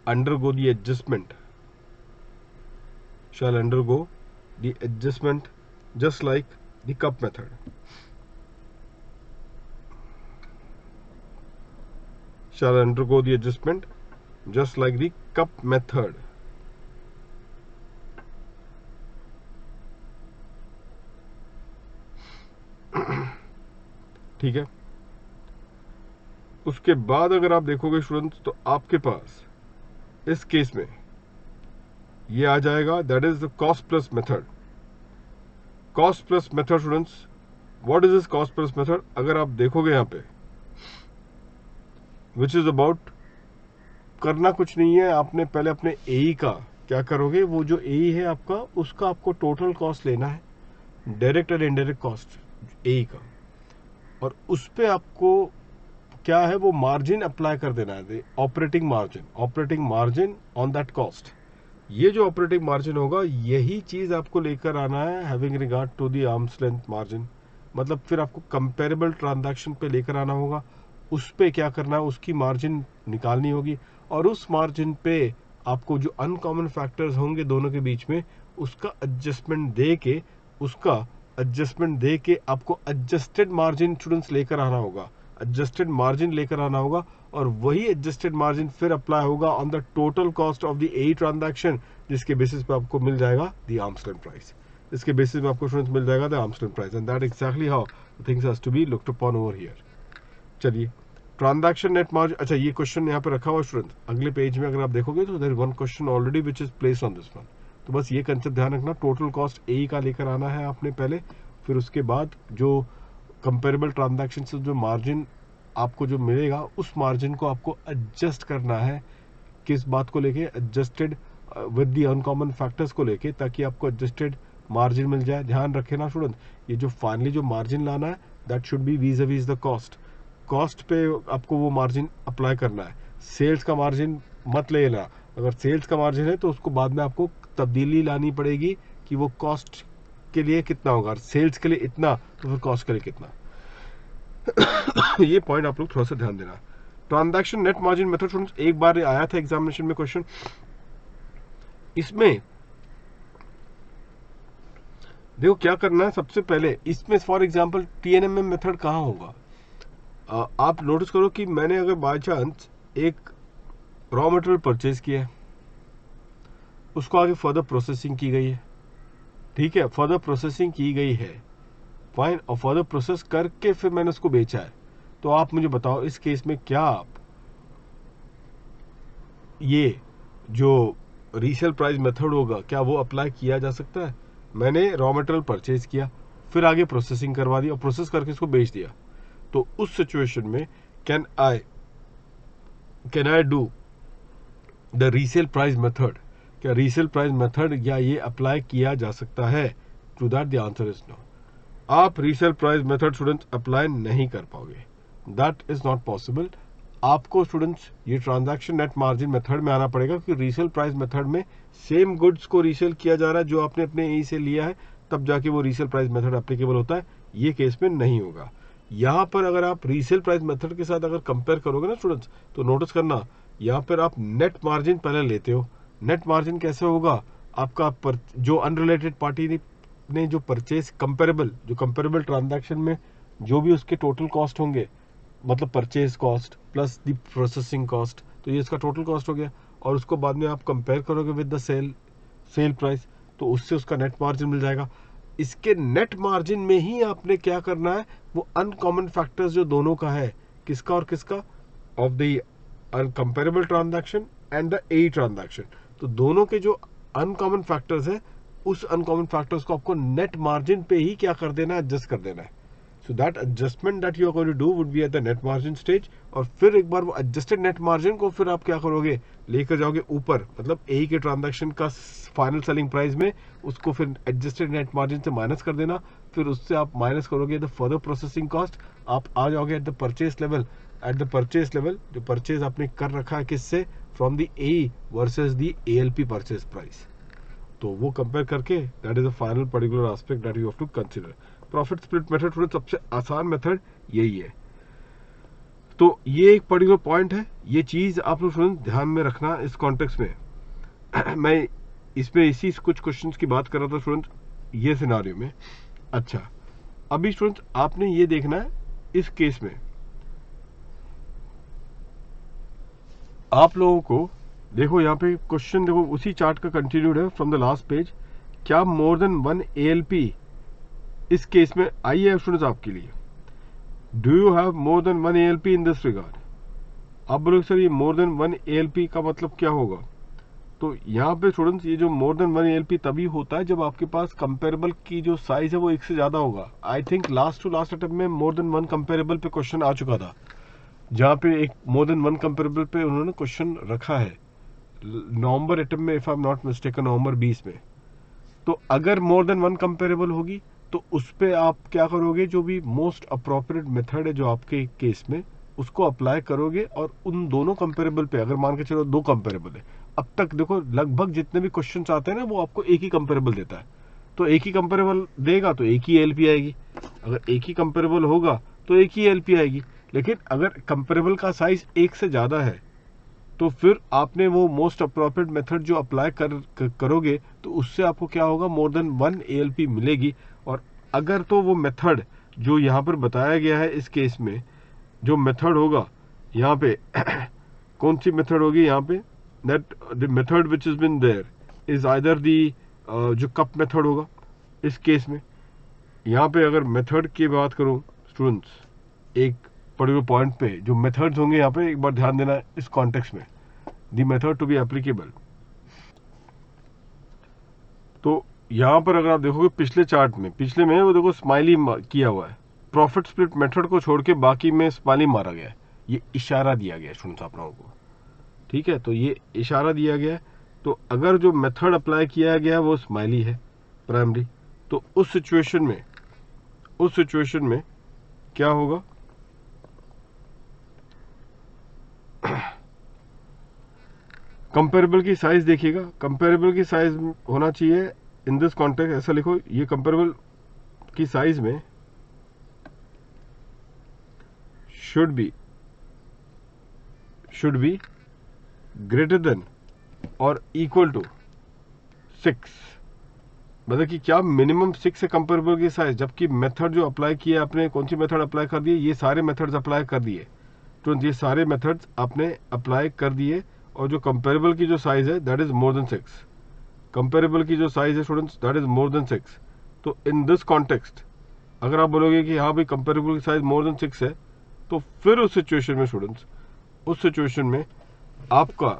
undergo the adjustment, just like the cup method. Shall undergo the adjustment just like the cup method. ठीक है, उसके बाद अगर आप देखोगे students तो आपके पास इस केस में ये आ जाएगा, that is the cost plus method. Students, what is this cost plus method? अगर आप देखोगे यहाँ पे विच इज अबाउट, करना कुछ नहीं है, आपने पहले अपने एई का क्या करोगे, वो जो एई है आपका उसका आपको टोटल कॉस्ट लेना है, डायरेक्ट और इनडायरेक्ट कॉस्ट एई का, और उस पे आपको क्या है वो मार्जिन अप्लाई कर देना है, operating margin on that cost. ये जो ऑपरेटिंग मार्जिन होगा यही चीज आपको लेकर आना है having regard to the arm's length margin, मतलब फिर आपको कंपेरेबल ट्रांजैक्शन पे लेकर आना होगा, उस पे क्या करना है, उसकी मार्जिन निकालनी होगी, और उस मार्जिन पे आपको जो अनकॉमन फैक्टर्स होंगे दोनों के बीच में उसका एडजस्टमेंट दे के आपको एडजस्टेड मार्जिन स्टूडेंट्स लेकर आना होगा, और वही एडजस्टेड मार्जिन फिर अप्लाई होगा on the total cost of the AE transaction, जिसके बेसिस पे आपको मिल जाएगा द आर्म्स लेंथ प्राइस, इसके बेसिस पे आपको स्टूडेंट्स मिल जाएगा the arm's length price, and that exactly how things has to be looked upon over here. चलिए, ट्रांजैक्शन नेट मार्जिन, अच्छा ये क्वेश्चन यहाँ पे रखा हुआ स्टूडेंट, अगले पेज में अगर आप देखोगे तो there is one question already which is placed on this one. तो बस ये कंसेप्ट ध्यान रखना, टोटल कॉस्ट एई का लेकर आना है आपने पहले, फिर उसके बाद जो कंपेरेबल ट्रांजैक्शन से जो मार्जिन आपको जो मिलेगा उस मार्जिन को आपको एडजस्ट करना है, किस बात को लेके, adjusted with the uncommon factors को लेके, ताकि आपको एडजस्टेड मार्जिन मिल जाए। ध्यान रखे ना स्टूडेंट, ये जो फाइनली जो मार्जिन लाना है that should be vis-a-vis the cost पे आपको वो मार्जिन अप्लाई करना है, सेल्स का मार्जिन मत लेना, अगर सेल्स का मार्जिन है तो उसको बाद में आपको तब्दीली लानी पड़ेगी कि वो कॉस्ट के लिए कितना होगा, सेल्स के लिए इतना तो फिर कॉस्ट के लिए कितना। ये पॉइंट आप लोग थोड़ा सा ध्यान देना। Transaction net margin method students एक बार आया था एग्जामिनेशन में क्वेश्चन, इसमें देखो क्या करना है, सबसे पहले इसमें फॉर एग्जांपल टीएनएमएम मेथड कहाँ होगा, आप नोटिस करो कि मैंने अगर बाय चांस एक रॉ मटेरियल परचेज किया है, उसको आगे फर्दर प्रोसेसिंग की गई है, ठीक है, फर्दर प्रोसेसिंग की गई है, फाइन, और फर्दर प्रोसेस करके फिर मैंने उसको बेचा है। तो आप मुझे बताओ इस केस में क्या आप ये जो रीसेल प्राइस मेथड होगा क्या वो अप्लाई किया जा सकता है? मैंने रॉ मटेरियल परचेज किया, फिर आगे प्रोसेसिंग करवा दी और प्रोसेस करके इसको बेच दिया, तो उस सिचुएशन में can I do the resale price method? क्या रीसेल प्राइस मेथड या ये अप्लाई किया जा सकता है? To that the answer is no. आप resale price method students apply नहीं कर पाओगे, दैट इज नॉट पॉसिबल। आपको स्टूडेंट्स ये ट्रांजैक्शन नेट मार्जिन मेथड में आना पड़ेगा, क्योंकि रीसेल प्राइस मेथड में सेम गुड्स को रीसेल किया जा रहा है जो आपने अपने यहीं से लिया है, तब जाके वो रीसेल प्राइस मेथड एप्लीकेबल होता है। ये केस में नहीं होगा। यहाँ पर अगर आप रीसेल प्राइस मेथड के साथ अगर कंपेयर करोगे ना स्टूडेंट्स, तो नोटिस करना यहाँ पर आप नेट मार्जिन पहले लेते हो। नेट मार्जिन कैसे होगा? आपका जो अनरिलेटेड पार्टी ने जो परचेज कंपेरेबल ट्रांजैक्शन में जो भी उसके टोटल कॉस्ट होंगे, मतलब purchase cost plus the processing cost, तो ये इसका टोटल कॉस्ट हो गया, और उसको बाद में आप कंपेयर करोगे विद द सेल प्राइस, तो उससे उसका नेट मार्जिन मिल जाएगा। इसके नेट मार्जिन में ही आपने क्या करना है, वो अनकॉमन फैक्टर्स जो दोनों का है, किसका और किसका, of the uncomparable transaction and the a transaction, तो दोनों के जो अनकॉमन फैक्टर्स है, उस अनकॉमन फैक्टर्स को आपको नेट मार्जिन पे ही क्या कर देना है, एडजस्ट कर देना है। So that adjustment that you are going to do would be at the net margin stage, और फिर एक बार वो एडजस्टेड नेट मार्जिन को फिर आप क्या करोगे, लेकर जाओगे ऊपर, मतलब ए के ट्रांजैक्शन का फाइनल सेलिंग प्राइस में, उसको फिर एडजस्टेड नेट मार्जिन से माइनस कर देना, फिर उससे आप माइनस करोगे द फर्दर प्रोसेसिंग कॉस्ट, आप आ जाओगे at the purchase level. At the purchase level जो परचेज आपने कर रखा है किससे, from the A versus the ALP purchase price, तो वो कंपेयर करके that is a final particular aspect that you have to consider. Profit split method थोड़ा सबसे आसान मेथड यही है। तो ये एक पर्टिकुलर पॉइंट है, ये चीज आप लोग ध्यान में रखना इस कॉन्टेक्स्ट में। मैं इसमें इसी कुछ क्वेश्चंस की बात कर रहा था स्टूडेंट, ये सिनारियो में। अच्छा, अभी स्टूडेंट आपने ये देखना है इस केस में आप लोगों को, देखो यहाँ पे क्वेश्चन देखो उसी चार्ट का कंटिन्यूड है फ्रॉम द लास्ट पेज। क्या मोर देन वन एएलपी इस केस में आई है स्टूडेंट्स आपके लिए? Do you have more than one ALP in this regard? आप बोलोगे सर ये मोर देन वन एएलपी का मतलब क्या होगा? तो यहाँ पे स्टूडेंट्स ये जो मोर देन वन एएलपी तभी होता है जब आपके पास कंपेरेबल की जो साइज है वो एक से ज्यादा होगा। I think last to last attempt में मोर देन वन कंपेरेबल पे क्वेश्चन आ चुका था, जहाँ पे एक मोर देन वन कंपेरेबल पे उन्होंने क्वेश्चन रखा है नवंबर अटेम्प्ट में, if I am not mistaken, November 20 में। तो अगर मोर देन वन कंपेरेबल होगी तो उस पे आप क्या करोगे, जो भी मोस्ट अप्रोप्रिएट मेथड है जो आपके केस में, उसको अप्लाई करोगे, और उन दोनों कंपेरेबल पे, अगर मान के चलो दो कंपेरेबल है, अब तक देखो लगभग जितने भी क्वेश्चंस आते हैं ना वो आपको एक ही कंपेरेबल देता है, तो एक ही कंपेरेबल देगा तो एक ही एलपी आएगी, अगर एक ही कंपेरेबल होगा तो एक ही एलपी आएगी। लेकिन अगर कंपेरेबल का साइज एक से ज्यादा है तो फिर आपने वो मोस्ट अप्रोप्रिएट मेथड जो अप्लाई करोगे तो उससे आपको क्या होगा, मोर देन वन एएलपी मिलेगी। और अगर तो वो मेथड जो यहाँ पर बताया गया है इस केस में, जो मेथड होगा यहाँ पे कौन सी मेथड होगी यहाँ पे, that the method which is been there is either the जो कप मेथड होगा इस केस में। यहाँ पे अगर मेथड की बात करूँ स्टूडेंट्स, एक पर्टिकुलर पॉइंट पे जो मेथड्स होंगे यहाँ पे एक बार ध्यान देना इस कॉन्टेक्स्ट में, the method to be applicable. तो यहाँ पर अगर आप देखोगे पिछले चार्ट में, पिछले में वो देखो स्माइली किया हुआ है, प्रॉफिट स्प्लिट मेथड को छोड़ के बाकी में स्माइली मारा गया है, ये इशारा दिया गया है स्टूडेंट्स आप लोगों को, ठीक है, तो ये इशारा दिया गया है। तो अगर जो मेथड अप्लाई किया गया वो स्माइली है प्राइमरी, तो उस सिचुएशन में क्या होगा, कंपेरेबल की साइज देखिएगा, कंपेरेबल की साइज होना चाहिए इन दिस कॉन्टेक्स्ट, ऐसा लिखो, ये कंपेरेबल की साइज में शुड बी ग्रेटर देन और इक्वल टू 6, मतलब कि क्या मिनिमम 6 है कंपेरेबल की साइज, जबकि मेथड जो अप्लाई किया आपने, कौन सी मेथड अप्लाई कर दिए, ये सारे मेथड्स अप्लाई कर दिए, तो ये सारे मेथड्स आपने अप्लाई कर दिए, और जो कंपेरेबल की जो साइज है that is more than 6, comparable की जो साइज है students that is more than 6। तो इन दिस कॉन्टेक्स्ट अगर आप बोलोगे कि हाँ भाई कंपेरेबल की साइज मोर देन 6 है, तो फिर उस सिचुएशन में स्टूडेंट्स, उस सिचुएशन में आपका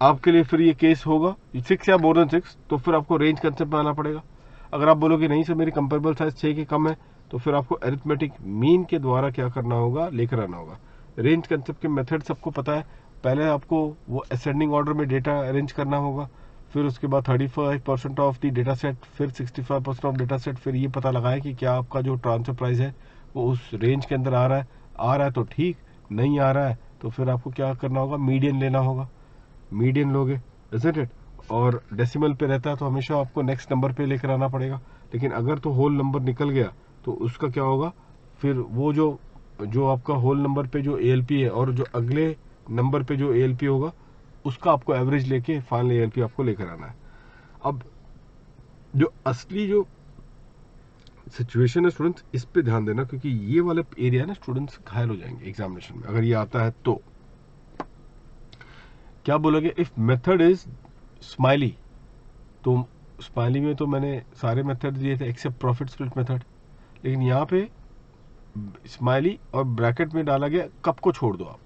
आपके लिए फिर ये केस होगा 6 या मोर देन 6, तो फिर आपको रेंज कंसेप्ट में आना पड़ेगा। अगर आप बोलोगे नहीं सर मेरी कंपेरेबल साइज 6 के कम है, तो फिर आपको अरिथमेटिक मीन के द्वारा क्या करना होगा, लेकर आना होगा। रेंज कंसेप्ट के मेथड सबको पता है, पहले आपको वो असेंडिंग ऑर्डर में डेटा अरेंज करना होगा, फिर उसके बाद 35% ऑफ द डेटा सेट, फिर 65% ऑफ डेटा सेट, फिर ये पता लगाएं कि क्या आपका जो ट्रांसफर प्राइस है वो उस रेंज के अंदर आ रहा है तो ठीक, नहीं आ रहा है तो फिर आपको क्या करना होगा, मीडियन लेना होगा। मीडियन लोगे इज़न्ट इट, और डेसिमल पे रहता है तो हमेशा आपको नेक्स्ट नंबर पे लेकर आना पड़ेगा। लेकिन अगर तो होल नंबर निकल गया तो उसका क्या होगा, फिर वो जो आपका होल नंबर पे जो ALP है और जो अगले नंबर पे जो ALP होगा उसका आपको एवरेज लेके फाइनल ALP आपको लेकर आना है। अब जो असली जो सिचुएशन है स्टूडेंट्स, इस पे ध्यान देना, क्योंकि ये वाला एरिया ना स्टूडेंट्स घायल हो जाएंगे एग्जामिनेशन में अगर ये आता है तो। क्या बोलोगे, इफ मेथड इज स्माइली, तो स्माइली में तो मैंने सारे मेथड दिए थे एक्सेप्ट प्रॉफिट स्प्लिट मेथड, लेकिन यहाँ पे स्माइली और ब्रैकेट में डाला गया कब को छोड़ दो आप,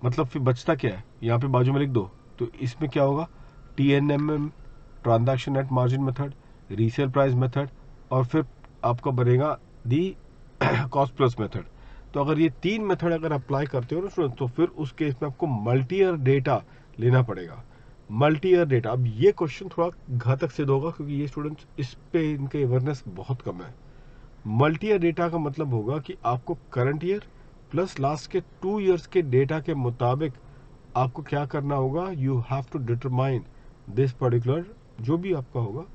मतलब फिर बचता क्या है, यहाँ पे बाजू में लिख दो। तो इसमें क्या होगा, TNMM transaction net margin method, resale price method, और फिर आपका बनेगा दी कॉस्ट प्लस मेथड। तो अगर ये 3 मेथड अगर अप्लाई करते हो ना स्टूडेंट, तो फिर उस केस में आपको मल्टी ईयर डेटा लेना पड़ेगा। मल्टी ईयर डेटा, अब ये क्वेश्चन थोड़ा घातक सिद्ध होगा क्योंकि ये स्टूडेंट्स इस पे इनके अवेयरनेस बहुत कम है। मल्टी ईयर डेटा का मतलब होगा कि आपको करंट ईयर प्लस लास्ट के 2 इयर्स के डेटा के मुताबिक आपको क्या करना होगा, you have to determine this particular जो भी आपका होगा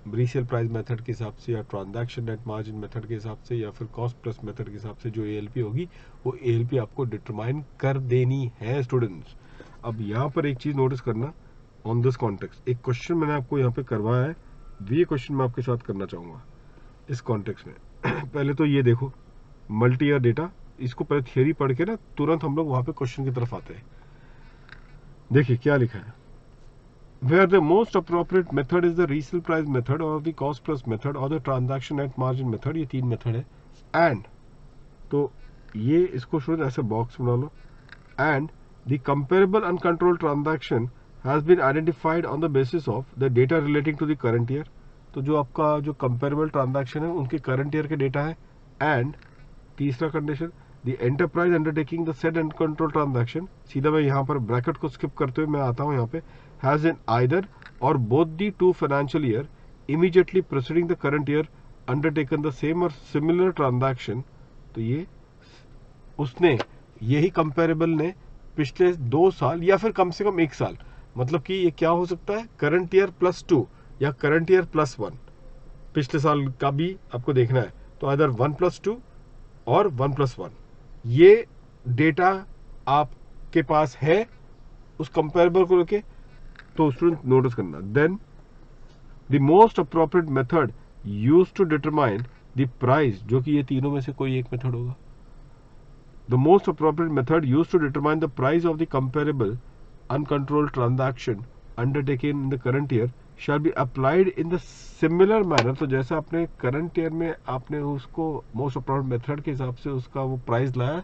रीसेल प्राइस मेथड के हिसाब से, या ट्रांजैक्शन नेट मार्जिन मेथड के हिसाब से, या फिर कॉस्ट प्लस मेथड के हिसाब से जो ALP होगी वो ALP आपको डिटरमाइन कर देनी है स्टूडेंट्स। अब यहाँ पर एक चीज नोटिस करना, ऑन दिस कॉन्टेक्स्ट एक क्वेश्चन मैंने आपको यहाँ पे करवाया है, ये क्वेश्चन मैं आपके साथ करना चाहूंगा इस कॉन्टेक्स्ट में। पहले तो ये देखो मल्टी ईयर डेटा, इसको पहले थियरी पढ़ के ना तुरंत हम लोग वहां पे क्वेश्चन की तरफ आते हैं। देखिए क्या लिखा है, where the most appropriate method is the resale price method or the cost plus method or the transaction net margin method, ये 3 मेथड है। एंड तो ये इसको शुरू ऐसे बॉक्स बना लो, and the comparable uncontrolled transaction has been identified on the basis of the data relating to the current year। तो जो आपका जो कंपेरेबल ट्रांजैक्शन है उनके करंट ईयर के डेटा है। एंड तीसरा condition, the enterprise undertaking the said uncontrol transaction, सीधा मैं यहाँ पर ब्रैकेट को स्किप करते हुए मैं आता हूँ यहाँ पे, हैज इन आइदर और both the 2 financial year immediately presiding the current year undertaken the same और सिमिलर ट्रांजैक्शन। तो ये उसने यही कंपेरेबल ने पिछले 2 साल या फिर कम से कम 1 साल, मतलब कि ये क्या हो सकता है, करंट ईयर +2 या करंट ईयर +1, पिछले साल का भी आपको देखना है। तो अदर 1+2 और 1+1 ये डेटा आपके पास है उस कंपेरेबल को लेके। तो स्टूडेंट नोटिस करना, then the most appropriate method used to determine the price, जो कि ये तीनों में से कोई एक मेथड होगा। The most appropriate method used to determine the price of the comparable uncontrolled transaction undertaken in the current year shall be applied in the similar manner। तो जैसा आपने करंट ईयर में आपने उसको मोस्ट अप्रोप्रिएट मेथड के हिसाब से उसका वो प्राइस लाया,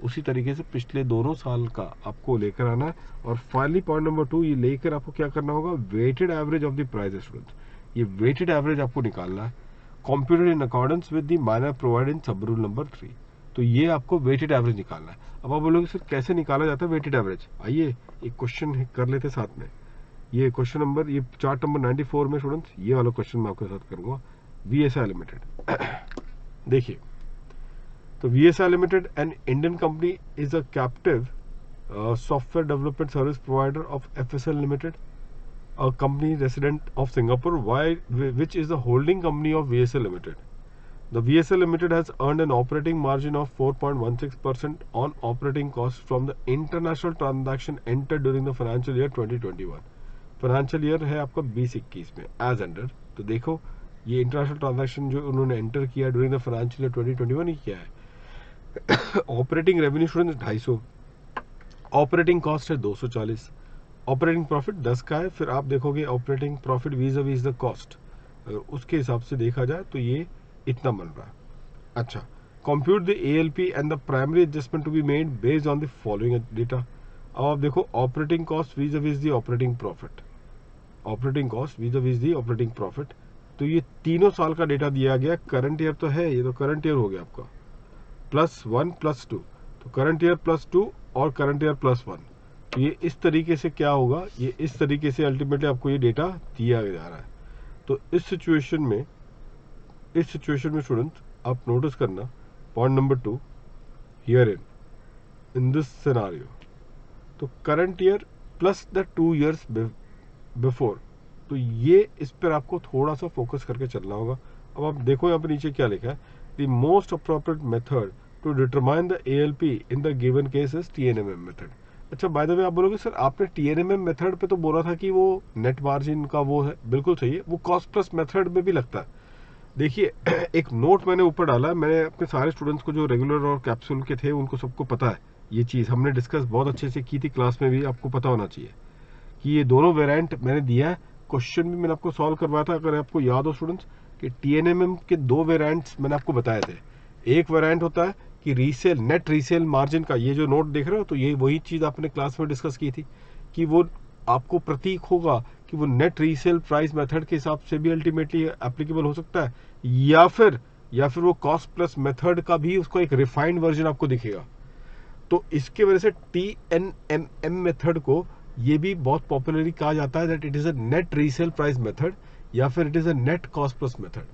उसी तरीके से पिछले दोनों साल का आपको लेकर आना है। और फाइनली पॉइंट नंबर 2, ये लेकर आपको क्या करना होगा, weighted average of the price students. ये वेटेड एवरेज आपको निकालना है, computed in accordance with the manner provided in sub rule number 3। तो ये आपको वेटेड एवरेज निकालना है। अब आप बोलोगे सर कैसे निकाला जाता है वेटेड एवरेज, आइए एक क्वेश्चन कर लेते साथ में। ये क्वेश्चन नंबर, ये चार्ट नंबर 94 में स्टूडेंट्स ये वाला क्वेश्चन मैं आपके साथ करूंगा। VSI लिमिटेड देखिए, तो VSI limited an Indian company is a captive software development service provider of FSL limited, a company resident of Singapore, which is the holding company of VSL Limited. The VSL Limited has earned an operating margin of 4.16% on operating costs from the international transaction entered during the financial year 2021। Financial year है आपका 2021 में as under. तो देखो ये international transaction जो उन्होंने enter किया during the financial year 2021 ही क्या है। Operating revenue student 250, operating cost है 240, ऑपरेटिंग प्रॉफिट 10 का है, फिर आप देखोगे operating profit Vs Vs the cost, उसके हिसाब से देखा जाए तो ये इतना बन रहा है। अच्छा, compute the ALP and the primary adjustment to be made based on the following data. अब आप देखो operating cost vis-a-vis the operating profit, operating cost vis-a-vis the operating profit, तो ये तीनों साल का डेटा दिया गया। करंट ईयर तो है, ये तो करंट ईयर हो गया आपका +1 +2, तो करंट ईयर +2 और करंट ईयर +1, तो ये इस तरीके से क्या होगा, ये इस तरीके से अल्टीमेटली आपको ये डेटा दिया जा रहा है। तो इस सिचुएशन में स्टूडेंट आप नोटिस करना point number 2 here in this scenario, तो current year plus the 2 years before, तो ये इस पर आपको थोड़ा सा फोकस करके चलना होगा। अब आप देखो यहाँ पर नीचे क्या लिखा है, the most appropriate method to determine the ALP in the given case is TNMM method. अच्छा, बाय द वे आप बोलोगे सर आपने TNMM मेथड पे तो बोला था कि वो नेट मार्जिन का वो है, बिल्कुल सही है, वो कॉस्ट प्लस मेथड में भी लगता है। देखिए एक नोट मैंने ऊपर डाला है, मैंने अपने सारे स्टूडेंट्स को जो रेगुलर और कैप्सूल के थे उनको सबको पता है ये चीज़, हमने डिस्कस बहुत अच्छे से की थी क्लास में भी, आपको पता होना चाहिए कि ये दोनों वेरिएंट मैंने दिया है। क्वेश्चन भी मैंने आपको सॉल्व करवाया था, अगर आपको याद हो स्टूडेंट्स, कि TNMM के 2 वेरिएंट्स मैंने आपको बताए थे। एक वेरिएंट होता है कि रीसेल, नेट रीसेल मार्जिन का, ये जो नोट देख रहे हो तो ये वही चीज़ आपने क्लास में डिस्कस की थी कि वो आपको प्रतीक होगा कि वो नेट रीसेल प्राइस मेथड के हिसाब से भी अल्टीमेटली एप्लीकेबल हो सकता है, या फिर वो कॉस्ट प्लस मेथड का भी उसको एक रिफाइंड वर्जन आपको दिखेगा। तो इसके वजह से TNMM मेथड को ये भी बहुत पॉपुलरली कहा जाता है that it is a net resale price method या फिर it is a net cost plus method.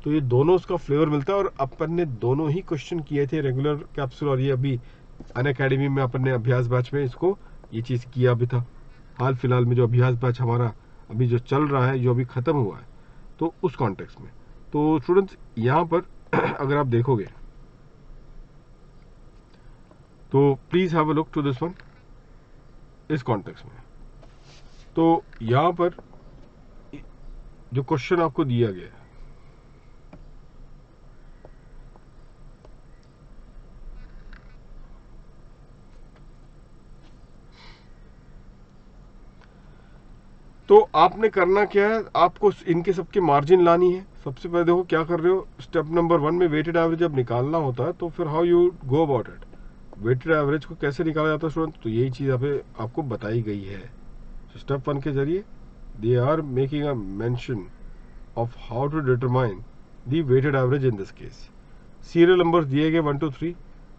तो ये दोनों उसका फ्लेवर मिलता है, और अपन ने दोनों ही क्वेश्चन किए थे रेगुलर कैप्सूल, और ये अभी अनअकैडमी में अपन ने अभ्यास बैच में इसको ये चीज़ किया भी था। हाल फिलहाल में जो अभ्यास बैच हमारा अभी जो चल रहा है, जो अभी ख़त्म हुआ है, तो उस कॉन्टेक्स्ट में तो स्टूडेंट्स यहाँ पर अगर आप देखोगे तो please have a look to this one इस कॉन्टेक्स्ट में। तो यहाँ पर जो क्वेश्चन आपको दिया गया है, तो आपने करना क्या है, आपको इनके सबके मार्जिन लानी है। सबसे पहले देखो क्या कर रहे हो, स्टेप नंबर 1 में वेटेड एवरेज जब निकालना होता है तो फिर how you go about it, weighted average को कैसे निकाला जाता है स्टूडेंट, तो यही चीज़ यहाँ पे आपको बताई गई है। स्टेप 1 के जरिए they are making a mention of how to determine the weighted average in this case. Serial number दिए गए 1 2 3,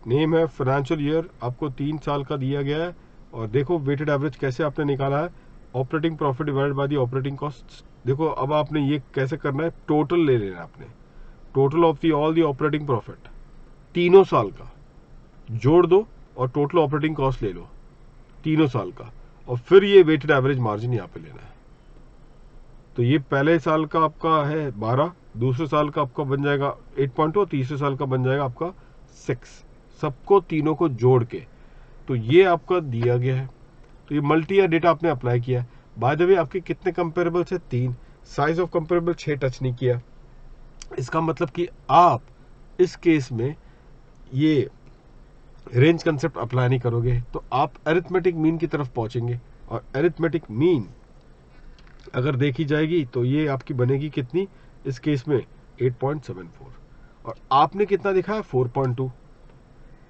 नेम है, फाइनेंशियल ईयर आपको 3 साल का दिया गया है, और देखो वेटेड एवरेज कैसे आपने निकाला है, operating profit divided by the operating cost. देखो अब आपने ये कैसे करना है, टोटल ले लेना है आपने, total of the all the operating profit तीनों साल का जोड़ दो, और टोटल ऑपरेटिंग कॉस्ट ले लो तीनों साल का, और फिर ये वेटेड एवरेज मार्जिन यहाँ पे लेना है। तो ये पहले साल का आपका है 12, दूसरे साल का आपका बन जाएगा 8.2 और तीसरे साल का बन जाएगा आपका 6, सबको तीनों को जोड़ के, तो ये आपका दिया गया है। तो ये मल्टी ईयर डेटा आपने अप्लाई किया है। बाय द वे आपके कितने कंपेरेबल्स है, 3, साइज ऑफ कंपेरेबल 6 टच नहीं किया। इसका मतलब कि आप इस केस में ये रेंज कंसेप्ट अप्लाई नहीं करोगे, तो आप अरिथमेटिक मीन की तरफ पहुंचेंगे, और अरिथमेटिक मीन अगर देखी जाएगी तो ये आपकी बनेगी कितनी, इस केस में 8.74, और आपने कितना दिखा है 4.2।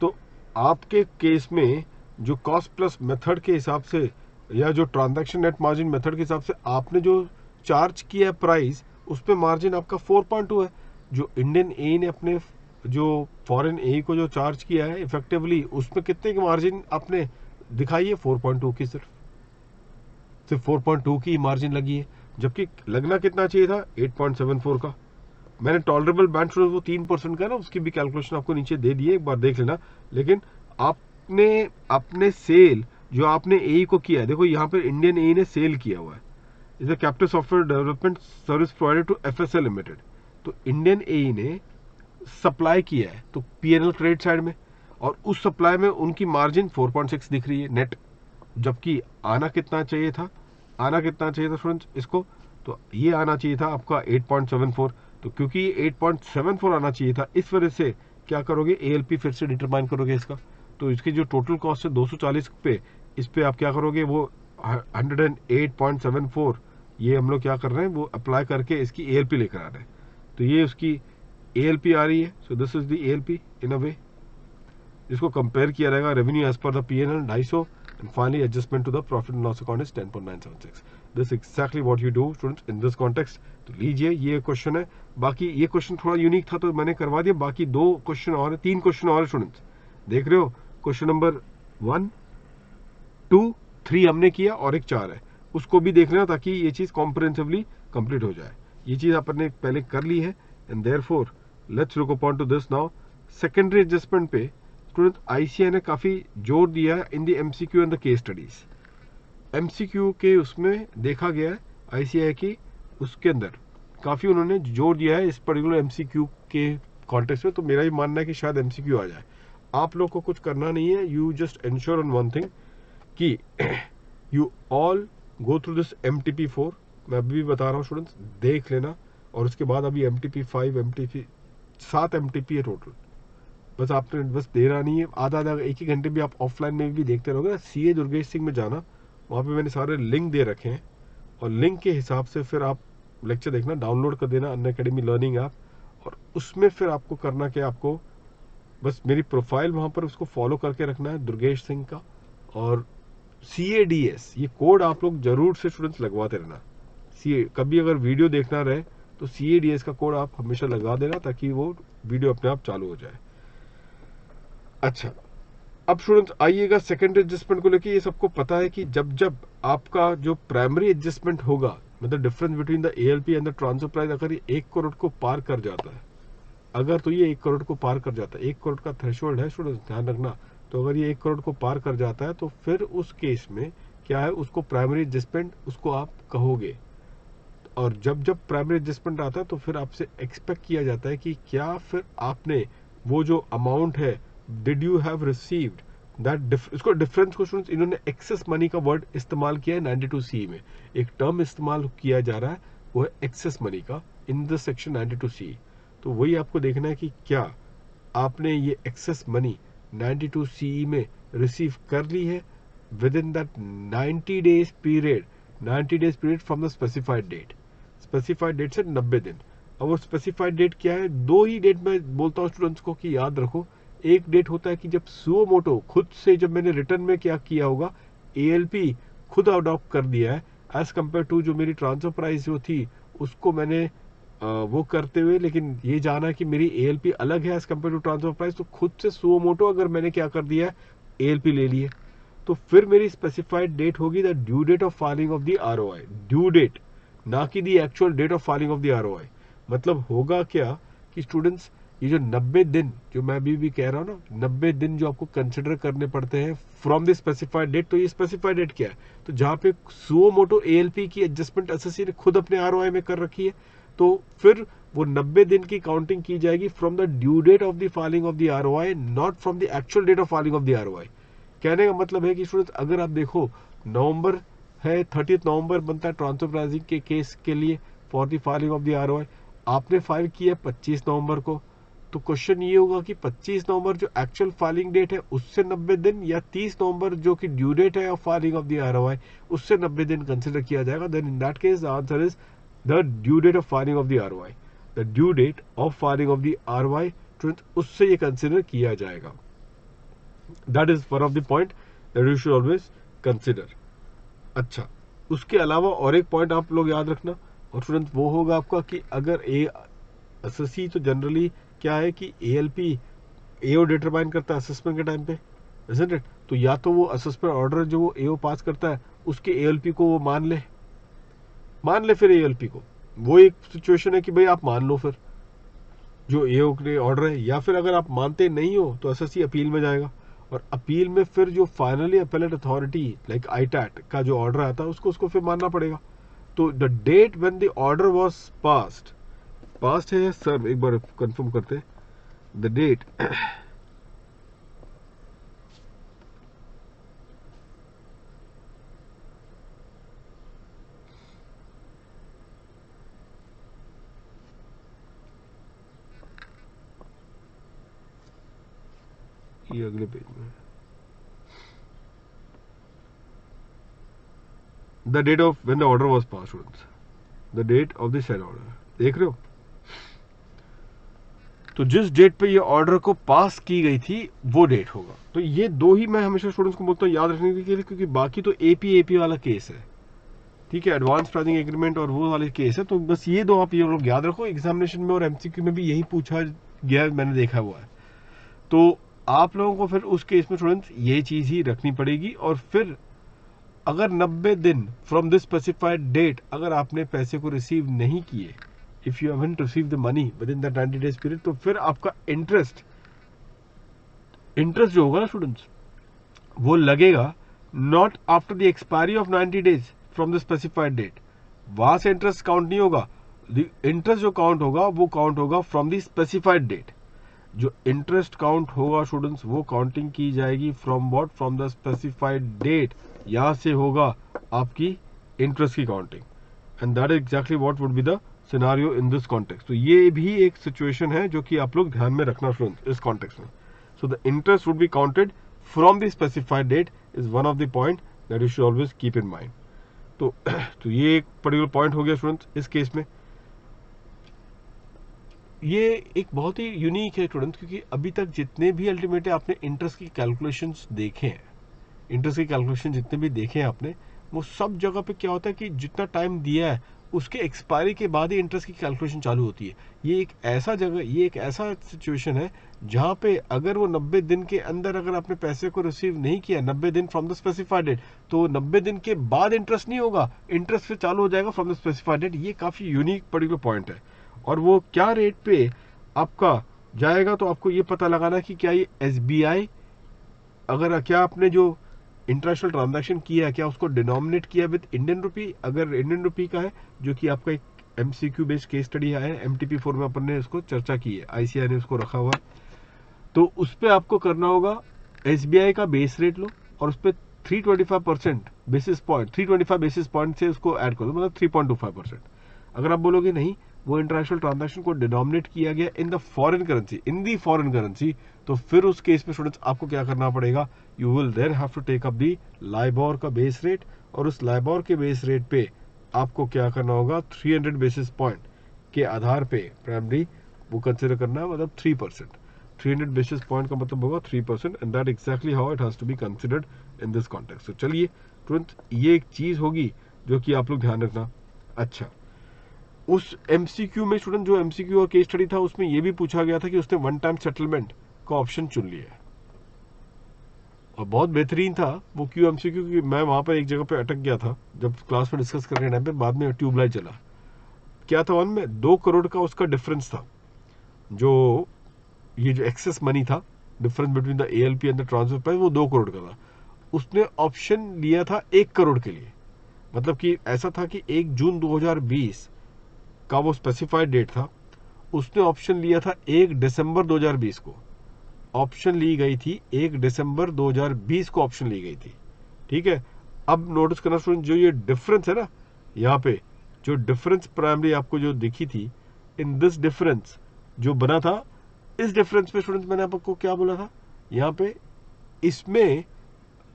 तो आपके केस में जो कॉस्ट प्लस मेथड के हिसाब से या जो ट्रांजैक्शन नेट मार्जिन मेथड के हिसाब से आपने जो चार्ज किया है प्राइस, उस पे मार्जिन आपका 4.2 है। जो इंडियन ए ने अपने जो फॉरेन ए को जो चार्ज किया है इफेक्टिवली, उसमें कितने की मार्जिन आपने दिखाई है, 4.2 की, सिर्फ 4.2 की मार्जिन लगी है, जबकि लगना कितना चाहिए था 8.74 का। मैंने टॉलरेबल बैंड वो 3% का ना, उसकी भी कैलकुलेशन आपको नीचे दे दी है, एक बार देख लेना। लेकिन आपने अपने सेल जो आपने ए को किया है, देखो यहाँ पर इंडियन ए ने सेल किया हुआ है, is a capital software development service provided to FSL limited. तो इंडियन ए ने सप्लाई किया है तो P&L क्रेडिट साइड में, और उस सप्लाई में उनकी मार्जिन 4.6 दिख रही है नेट, जबकि आना कितना चाहिए था, स्टूडेंट्स इसको, तो ये आना चाहिए था आपका 8.74। तो क्योंकि ये 8.74 आना चाहिए था, इस वजह से क्या करोगे, ALP फिर से डिटरमाइन करोगे इसका। तो इसकी जो टोटल कॉस्ट है 240 पे, इस पे आप क्या करोगे, वो 108.74 ये हम लोग क्या कर रहे हैं, वो अप्लाई करके इसकी ALP लेकर आ रहे हैं। तो ये उसकी ALP आ रही है। So this is the ALP in a way, जिसको कंपेयर किया जाएगा revenue as per the P&L 250 and finally adjustment to the profit and loss account is 10.976। This exactly what you do students in this context. तो लीजिए ये question है। बाकी ये question थोड़ा यूनिक था तो मैंने करवा दिया। बाकी 2 क्वेश्चन और है, 3 क्वेश्चन और है स्टूडेंट्स, देख रहे हो। क्वेश्चन नंबर 1, 2, 3 हमने किया और एक 4 है, उसको भी देख लेना ताकि ये चीज कॉम्प्रिहेंसिवली कंप्लीट हो जाए। ये चीज आपने पहले कर ली है and therefore let's look upon to this now. Secondary adjustment पे स्टूडेंट ICAI ने काफी जोर दिया है in the MCQ and the case studies. MCQ के उसमें देखा गया है ICAI की, उसके अंदर काफी उन्होंने जोर दिया है इस पर्टिकुलर MCQ के कॉन्टेक्स्ट में। तो मेरा ही मानना है कि शायद MCQ आ जाए। आप लोग को कुछ करना नहीं है, you just ensure on one thing कि you all go through this MTP4। मैं अभी भी बता रहा हूँ स्टूडेंट्स, देख लेना। और उसके बाद अभी MTP5 MTP 7 MTP है टोटल। बस आपने बस देना नहीं है, आधा आधा 1 घंटे भी आप ऑफलाइन में भी देखते रहोगे ना। CA दुर्गेश सिंह में जाना, वहाँ पे मैंने सारे लिंक दे रखे हैं और लिंक के हिसाब से फिर आप लेक्चर देखना, डाउनलोड कर देना अनअकैडमी लर्निंग ऐप। और उसमें फिर आपको करना क्या, आपको बस मेरी प्रोफाइल वहाँ पर उसको फॉलो करके रखना है दुर्गेश सिंह का। और CADS ये कोड आप लोग जरूर से स्टूडेंट्स लगवाते रहना। कभी अगर वीडियो देखना रहे तो CADS का कोड आप हमेशा लगा देना ताकि वो वीडियो अपने आप चालू हो जाए। अच्छा, अब स्टूडेंट्स आइएगा सेकेंडरी एडजस्टमेंट को लेके। ये सबको पता है कि जब जब आपका जो प्राइमरी एडजस्टमेंट होगा, मतलब difference between the ALP and the transfer price, अगर ये 1 करोड़ को पार कर जाता है, अगर तो ये 1 करोड़ को पार कर जाता है, 1 करोड़ का थ्रेशोल्ड है स्टूडेंट्स, ध्यान रखना। तो अगर ये 1 करोड़ को पार कर जाता है तो फिर उस केस में क्या है, उसको प्राइमरी एडजस्टमेंट उसको आप कहोगे। और जब जब प्राइमरी एडजस्टमेंट आता है तो फिर आपसे एक्सपेक्ट किया जाता है कि क्या फिर आपने वो जो अमाउंट है, did you have received that. इसको डिफरेंस को स्टूडेंट्स इन्होंने एक्सेस मनी का वर्ड इस्तेमाल किया है 92C में। एक टर्म इस्तेमाल किया जा रहा है वो है एक्सेस मनी का इन द सेक्शन 92C। तो वही आपको देखना है कि क्या आपने ये एक्सेस मनी 92CE में रिसीव कर ली है within that 90 days period, 90 days period from the specified date. Specified date से 90 दिन। अब वो स्पेसिफाइड डेट क्या है, 2 ही डेट मैं बोलता हूँ स्टूडेंट्स को कि याद रखो। एक डेट होता है कि जब सुओ मोटो खुद से, जब मैंने रिटर्न में क्या किया होगा, ALP खुद अडॉप्ट कर दिया है एज कंपेयर टू जो मेरी ट्रांसफर प्राइस जो थी उसको मैंने वो करते हुए, लेकिन ये जाना कि मेरी ALP अलग है as compare to transfer price. तो खुद से सुओ मोटो अगर मैंने क्या कर दिया है, ALP ले लिए, तो फिर मेरी स्पेसिफाइड डेट होगी the due date of filing of the ROI। Due date, ना कि the actual date of filing of the ROI। मतलब होगा क्या कि स्टूडेंट्स ये जो 90 दिन जो मैं अभी भी कह रहा हूँ ना, 90 दिन जो आपको कंसिडर करने पड़ते हैं फ्रॉम द स्पेसिफाइड डेट। तो ये स्पेसिफाइड डेट क्या है, तो जहां पे सुओ मोटो ALP की एडजस्टमेंट एसएससी ने खुद अपने ROI में कर रखी है, तो फिर वो 90 दिन की काउंटिंग की जाएगी from the due date of the filing of the ROI, not from the actual date of filing of the ROI। कहने का मतलब है कि स्टूडेंट्स अगर आप देखो, नवंबर है, 30 नवंबर बनता है ट्रांसफर प्राइसिंग के केस के लिए for the filing of the ROI। आपने फाइल किया 25 नवंबर को, तो क्वेश्चन ये होगा कि 25 नवंबर जो एक्चुअल फाइलिंग डेट है उससे 90 दिन, या 30 नवंबर जो कि ड्यू डेट है of filing of the ROI उससे 90 दिन कंसिडर किया जाएगा। Then in that case the answer is the due date of filing of the ROI। The due date of filing of the ROI students उससे ये consider किया जाएगा। That is one of the point that you should always consider. अच्छा, उसके अलावा और एक point आप लोग याद रखना और स्टूडेंट, वो होगा आपका कि अगर एसएससी तो जनरली क्या है कि ALP AO डिटरमाइन करता है असेसमेंट के टाइम पे, isn't it? तो या तो वो असेसमेंट ऑर्डर जो वो AO पास करता है उसके ALP को वो मान ले फिर ALP को। वो एक सिचुएशन है कि भाई आप मान लो फिर जो AO के ऑर्डर है, या फिर अगर आप मानते नहीं हो तो एसएससी अपील में जाएगा और अपील में फिर जो finally appellate authority like ITAT का जो ऑर्डर आता है उसको फिर मानना पड़ेगा। तो the date when the order was passed है सर, एक बार कंफर्म करते हैं द डेट। ये अगले पेज में, the date of when the order was pass students, the date of the sale order, देख रहे हो। तो जिस डेट पे ये ऑर्डर को पास की गई थी वो डेट होगा। तो ये दो ही मैं हमेशा स्टूडेंट्स को बोलता हूँ याद रखने के लिए, क्योंकि बाकी तो एपी वाला केस है, ठीक है, एडवांस प्राइसिंग एग्रीमेंट और वो वाले केस है। तो बस ये दो आप ये लोग याद रखो, एग्जामिनेशन में और एमसीक्यू में भी यही पूछा गया, मैंने देखा हुआ है। तो आप लोगों को फिर उस केस में स्टूडेंट्स ये चीज ही रखनी पड़ेगी। और फिर अगर 90 दिन फ्रॉम दिस स्पेसिफाइड डेट अगर आपने पैसे को रिसीव नहीं किए, if you haven't receive the money with in the 90 days period, तो फिर आपका इंटरेस्ट जो होगा ना स्टूडेंट्स, वो लगेगा not after the expiry of 90 days from the specified date. वहां से इंटरेस्ट काउंट नहीं होगा, इंटरेस्ट जो काउंट होगा वो काउंट होगा फ्रॉम द स्पेसिफाइड डेट। जो इंटरेस्ट काउंट होगा स्टूडेंट्स वो काउंटिंग की जाएगी from what, from the specified date. यहां से होगा आपकी इंटरेस्ट की counting, and that is exactly what would be the scenario in this context. तो ये भी एक सिचुएशन है जो कि आप लोग ध्यान में रखना स्टूडेंट्स इस कॉन्टेक्स्ट में। So the interest would be counted from the specified date is one of the point that you should always keep in mind. तो ये एक पर्टिकुलर पॉइंट हो गया स्टूडेंट्स इस केस में। ये एक बहुत ही यूनिक है स्टूडेंट्स, क्योंकि अभी तक जितने भी अल्टीमेटली आपने इंटरेस्ट की कैलकुलेशंस देखे हैं, इंटरेस्ट की कैलकुलेशन जितने भी देखे हैं आपने, वो सब जगह पे क्या होता है कि जितना टाइम दिया है उसके एक्सपायरी के बाद ही इंटरेस्ट की कैलकुलेशन चालू होती है। ये एक ऐसा सिचुएशन है जहां पे अगर वो 90 दिन के अंदर अगर आपने पैसे को रिसीव नहीं किया, 90 दिन फ्रॉम द स्पेसिफाइड डेट, तो 90 दिन के बाद इंटरेस्ट नहीं होगा, इंटरेस्ट फिर चालू हो जाएगा फ्रॉम द स्पेसिफाइड डेट। ये काफी यूनिक पर्टिकुलर पॉइंट है। और वो क्या रेट पे आपका जाएगा, तो आपको ये पता लगाना है कि क्या ये एसबीआई, अगर क्या आपने जो इंटरनेशनल ट्रांजैक्शन किया है क्या उसको डिनोमिनेट किया विद इंडियन रुपी। अगर इंडियन रुपी का है, जो कि आपका एक एमसीक्यू बेस्ड केस स्टडी है, MTP4 में अपन ने इसको चर्चा की है, ICAI ने उसको रखा हुआ है, तो उस पर आपको करना होगा एसबीआई का बेस रेट लो और उस पर 325 बेसिस पॉइंट 325 बेसिस पॉइंट से उसको ऐड कर दो, मतलब 3.25%। अगर आप बोलोगे नहीं वो इंटरनेशनल ट्रांजैक्शन को डिनोमिनेट किया गया इन द फॉरेन करेंसी, तो फिर उस केस में स्टूडेंट्स आपको क्या करना पड़ेगा, you will then have to take up the LIBOR का बेस रेट, और उस लाइबोर के बेस रेट पे आपको क्या करना होगा, 300 बेसिस पॉइंट के आधार पे प्राइमरी वो कंसिडर करना है, मतलब 3%। 300 बेसिस पॉइंट का मतलब होगा 3%, and that exactly how it has to be considered in this context. तो चलिए तुरंत ये एक चीज होगी जो कि आप लोग ध्यान रखना। अच्छा, उस एमसीक्यू में स्टूडेंट, जो एमसीक्यू और केस स्टडी था, उसमें यह भी पूछा गया था कि उसने वन टाइम सेटलमेंट का ऑप्शन चुन लिया है, और बहुत बेहतरीन था वो क्यू एमसीक्यू की। मैं वहां पर एक जगह पे अटक गया था जब क्लास में डिस्कस करने टाइम पे, बाद में ट्यूबलाइट चला। क्या था उनमें 2 करोड़ का उसका डिफरेंस था, जो ये जो एक्सेस मनी था, difference between the ALP and the transfer price, वो 2 करोड़ का था। उसने ऑप्शन लिया था 1 करोड़ के लिए, मतलब कि ऐसा था कि 1 जून 2020 का वो स्पेसिफाइड डेट था, उसने ऑप्शन लिया था 1 दिसंबर 2020 को, ऑप्शन ली गई थी 1 दिसंबर 2020 को ऑप्शन ली गई थी, ठीक है। अब नोटिस करना स्टूडेंट, जो ये डिफरेंस है ना, यहाँ पे जो डिफरेंस प्राइमरी आपको जो दिखी थी, इन दिस डिफरेंस जो बना था, इस डिफरेंस पे स्टूडेंट मैंने आपको क्या बोला था, यहाँ पे इसमें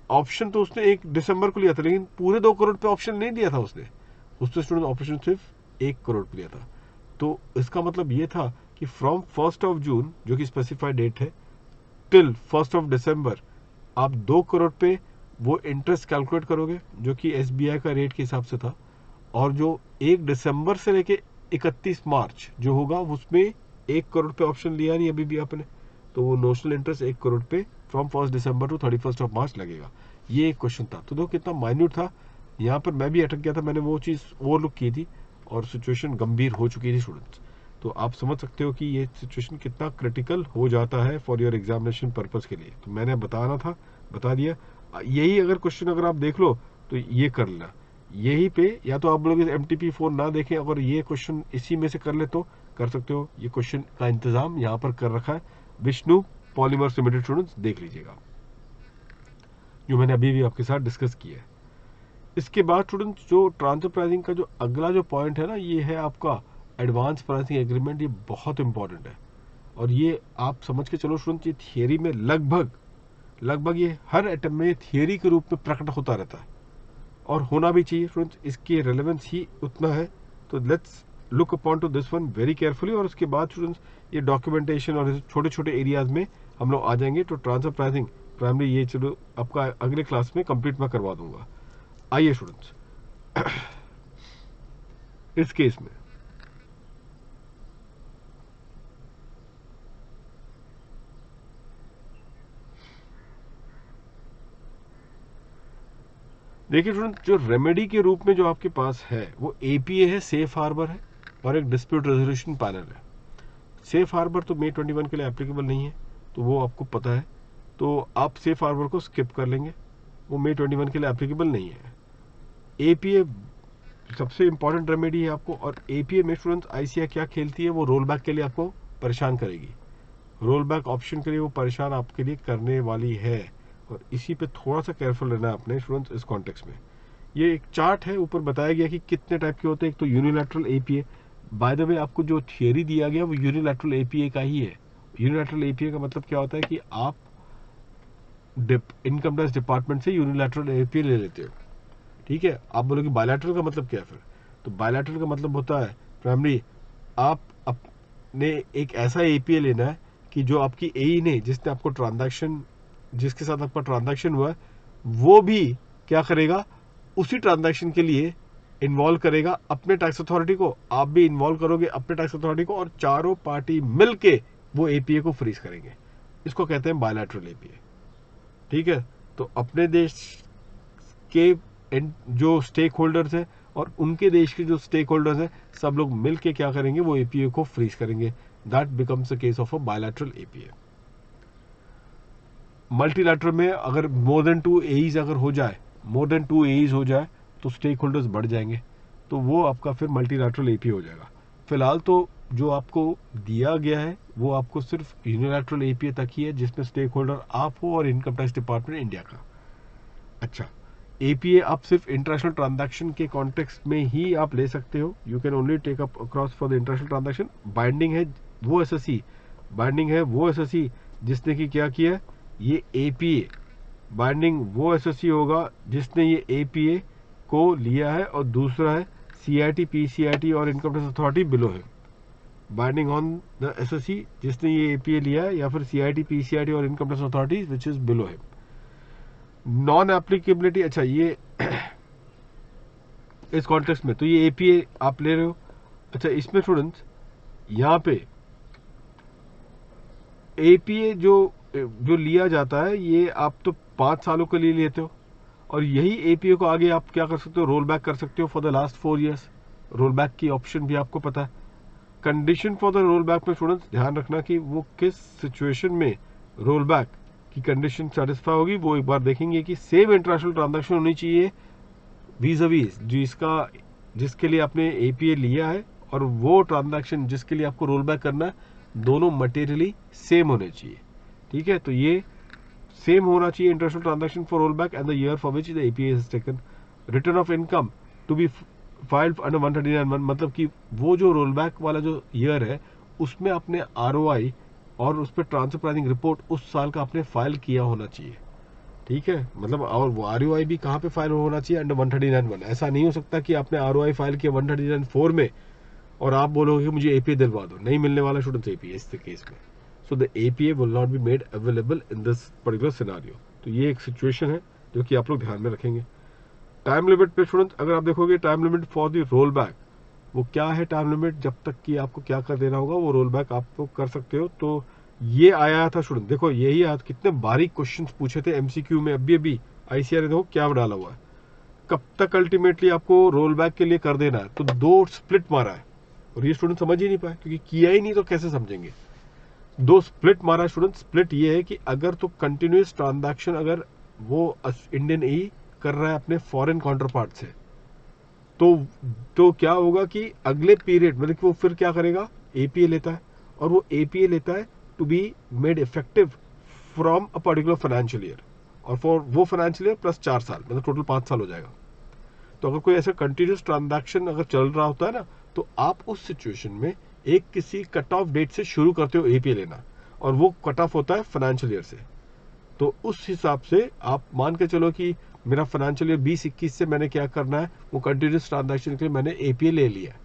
ऑप्शन तो उसने 1 दिसंबर को लिया था, लेकिन पूरे 2 करोड़ पे ऑप्शन नहीं लिया था उसने स्टूडेंट ऑप्शन सिर्फ 1 करोड़ पे लिया था। तो इसका मतलब ये था कि फ्रॉम 1 जून जो कि स्पेसिफाइड डेट है टिल 1 दिसंबर आप 2 करोड़ पे वो इंटरेस्ट कैलकुलेट करोगे, जो कि एसबीआई का रेट के हिसाब से था, और जो 1 दिसंबर से लेके 31 मार्च जो होगा उसमें 1 करोड़ पे ऑप्शन लिया नहीं अभी भी आपने, तो वो नोशनल इंटरेस्ट 1 करोड़ पे फ्रॉम 1 दिसंबर टू 31 मार्च लगेगा। ये एक क्वेश्चन था, तो देखो कितना माइन्यूट था। यहाँ पर मैं भी अटक गया था, मैंने वो चीज ओवरलुक की थी और सिचुएशन गंभीर हो चुकी थी स्टूडेंट्स। तो आप समझ सकते हो कि ये सिचुएशन कितना क्रिटिकल हो जाता है फॉर योर एग्जामिनेशन पर्पस के लिए। तो मैंने बताना था, बता दिया। यही अगर क्वेश्चन अगर आप देख लो तो ये कर लेना, यही पे या तो आप लोग MTP4 ना देखें, अगर ये क्वेश्चन इसी में से कर ले तो कर सकते हो। ये क्वेश्चन का इंतजाम यहाँ पर कर रखा है विष्णु पॉलीमर्स लिमिटेड, स्टूडेंट्स देख लीजिएगा, जो मैंने अभी भी आपके साथ डिस्कस किया है। इसके बाद स्टूडेंट्स जो ट्रांसफर प्राइसिंग का जो अगला जो पॉइंट है ना, ये है आपका एडवांस प्राइसिंग एग्रीमेंट। ये बहुत इंपॉर्टेंट है और ये आप समझ के चलो स्टूडेंट्स, ये थियरी में लगभग लगभग ये हर एटम में थियरी के रूप में प्रकट होता रहता है और होना भी चाहिए स्टूडेंट्स, इसकी रेलेवेंस ही उतना है। तो let's look upon to this one very carefully, और उसके बाद स्टूडेंट्स ये डॉक्यूमेंटेशन और छोटे छोटे एरियाज में हम लोग आ जाएंगे। तो ट्रांसफर प्राइसिंग प्राइमरी ये चलो आपका अगले क्लास में कंप्लीट मैं करवा दूंगा। आइए स्टूडेंट्स इस केस में देखिए स्टूडेंट, जो रेमेडी के रूप में जो आपके पास है वो एपीए है, सेफ हार्बर है, और एक डिस्प्यूट रेजोल्यूशन पैनल है। सेफ हार्बर तो May 21 के लिए एप्लीकेबल नहीं है, तो वो आपको पता है, तो आप सेफ हार्बर को स्किप कर लेंगे, वो May 21 के लिए एप्लीकेबल नहीं है। एपीए सबसे इंपॉर्टेंट रेमेडी है आपको, और एपीए में स्टूडेंट्स आईसीआई क्या खेलती है, वो रोल बैक के लिए आपको परेशान करेगी। रोल बैक ऑप्शन के लिए वो परेशान आपके लिए करने वाली है, और इसी पे थोड़ा सा केयरफुल रहना है अपने स्टूडेंट्स इस कॉन्टेक्स्ट में। ये एक चार्ट है, ऊपर बताया गया कि कितने टाइप के होते हैं। एक तो यूनिलैटरल एपीए, बाय द वे आपको जो थियरी दिया गया वो यूनिलैटरल एपीए का ही है। यूनिलैटरल एपीए का मतलब क्या होता है कि आप इनकम टैक्स डिपार्टमेंट से यूनिलैटरल एपीए ले लेते हो, ठीक है। आप बोलोगे बायलैटरल का मतलब क्या है फिर, तो बायलैटरल का मतलब होता है प्राइमरी आप अपने एक ऐसा एपीए लेना है कि जो आपकी एई ने, जिसने आपको ट्रांजैक्शन, जिसके साथ आपका ट्रांजैक्शन हुआ है, वो भी क्या करेगा, उसी ट्रांजैक्शन के लिए इन्वॉल्व करेगा अपने टैक्स अथॉरिटी को, आप भी इन्वॉल्व करोगे अपने टैक्स अथॉरिटी को, और चारों पार्टी मिलके वो एपीए को फ्रीज करेंगे। इसको कहते हैं बायलैटरल एपीए, ठीक है। तो अपने देश के जो स्टेक होल्डर्स हैं और उनके देश के जो स्टेक होल्डर्स हैं, सब लोग मिलके क्या करेंगे, वो एपीए को फ्रीज करेंगे। That becomes the case of a bilateral APA. Multilateral में अगर मोर देन 2 एईज अगर हो जाए, मोर देन 2 एईज हो जाए, तो स्टेक होल्डर्स बढ़ जाएंगे, तो वो आपका फिर मल्टीलैटरल एपीए हो जाएगा। फिलहाल तो जो आपको दिया गया है वो आपको सिर्फ यूनिलैटरल एपीए तक ही है, जिसमें स्टेक होल्डर आप हो और इनकम टैक्स डिपार्टमेंट इंडिया का। अच्छा, एपीए आप सिर्फ इंटरनेशनल ट्रांजैक्शन के कॉन्टेक्स्ट में ही आप ले सकते हो। You can only take up across for the international transaction. Binding है वो एसएससी, बाइंडिंग है वो एसएससी जिसने कि क्या किया, ये एपीए बाइंडिंग वो एसएससी होगा जिसने ये एपीए को लिया है, और दूसरा है सीआईटी, पीसीआईटी और इनकम टैक्स अथॉरिटी बिलो है। बाइंडिंग ऑन द एसएससी जिसने ये एपीए लिया है, या फिर सीआईटी, पीसीआईटी और income tax authority which is below है। नॉन एप्लीकेबिलिटी, अच्छा ये इस कॉन्टेक्स्ट में तो ये एपीए आप ले रहे हो। अच्छा, इसमें स्टूडेंट्स यहाँ पे एपीए जो लिया जाता है, ये आप तो 5 सालों के लिए लेते हो, और यही एपीए को आगे आप क्या कर सकते हो, रोल बैक कर सकते हो for the last 4 years. Roll back की ऑप्शन भी आपको पता है। Condition for the roll back में स्टूडेंट्स ध्यान रखना कि वो किस सिचुएशन में रोल बैक की कंडीशन सेटिस्फाई होगी, वो एक बार देखेंगे कि सेम इंटरनेशनल ट्रांजैक्शन होनी चाहिए वीज़-अ-वीज़ जिसके लिए आपने एपीए लिया है, और वो ट्रांजैक्शन जिसके लिए आपको रोल बैक करना है, दोनों मटेरियली सेम होने चाहिए, ठीक है। तो ये सेम होना चाहिए international transaction for roll back and the year for which the APA is taken. Return of income to be filed under 139(1), मतलब कि वो जो रोल बैक वाला जो ईयर है उसमें आपने आरओआई और उस पर ट्रांसफर प्राइसिंग रिपोर्ट उस साल का आपने फाइल किया होना चाहिए, ठीक है। मतलब और वो आरओआई भी कहाँ पे फाइल होना चाहिए, अंडर 139(1). ऐसा नहीं हो सकता कि आपने आरओआई फाइल किया 139(4) में और आप बोलोगे कि मुझे एपीए दिलवा दो, नहीं मिलने वाला स्टूडेंट्स एपीए इस केस में। So the APA will not be made available in this particular scenario. तो ये एक सिचुएशन है जो कि आप लोग ध्यान में रखेंगे। टाइम लिमिट पे स्टूडेंट्स अगर आप देखोगे, time limit for the roll back, वो क्या है टाइम लिमिट, जब तक कि आपको क्या कर देना होगा वो रोल बैक आप कर सकते हो। तो ये आया था स्टूडेंट, देखो यही आज कितने बारीक क्वेश्चंस पूछे थे एमसीक्यू में, अभी आईसीआर ने देखो क्या डाला हुआ है, कब तक अल्टीमेटली आपको रोल बैक के लिए कर देना है। तो 2 स्प्लिट मारा है, और ये स्टूडेंट समझ ही नहीं पाए क्योंकि किया ही नहीं तो कैसे समझेंगे। 2 स्प्लिट मारा स्टूडेंट। स्प्लिट ये है कि अगर तो कंटिन्यूस ट्रांजैक्शन अगर वो इंडियन ई कर रहा है अपने फॉरेन काउंटर पार्ट से, तो क्या होगा कि अगले पीरियड मतलब कि वो फिर क्या करेगा, एपीए लेता है, और वो एपीए लेता है to be made effective from a particular financial year, और फॉर वो फाइनेंशियल ईयर प्लस 4 साल, मतलब टोटल 5 साल हो जाएगा। तो अगर कोई ऐसा कंटिन्यूस ट्रांजैक्शन अगर चल रहा होता है ना, तो आप उस सिचुएशन में एक किसी कट ऑफ डेट से शुरू करते हो एपीए लेना, और वो कट ऑफ होता है फाइनेंशियल ईयर से। तो उस हिसाब से आप मान के चलो कि मेरा फाइनेंशियल ईयर 20-21 से मैंने क्या करना है, वो कंटिन्यूस ट्रांजैक्शन के लिए मैंने एपीए ले लिया,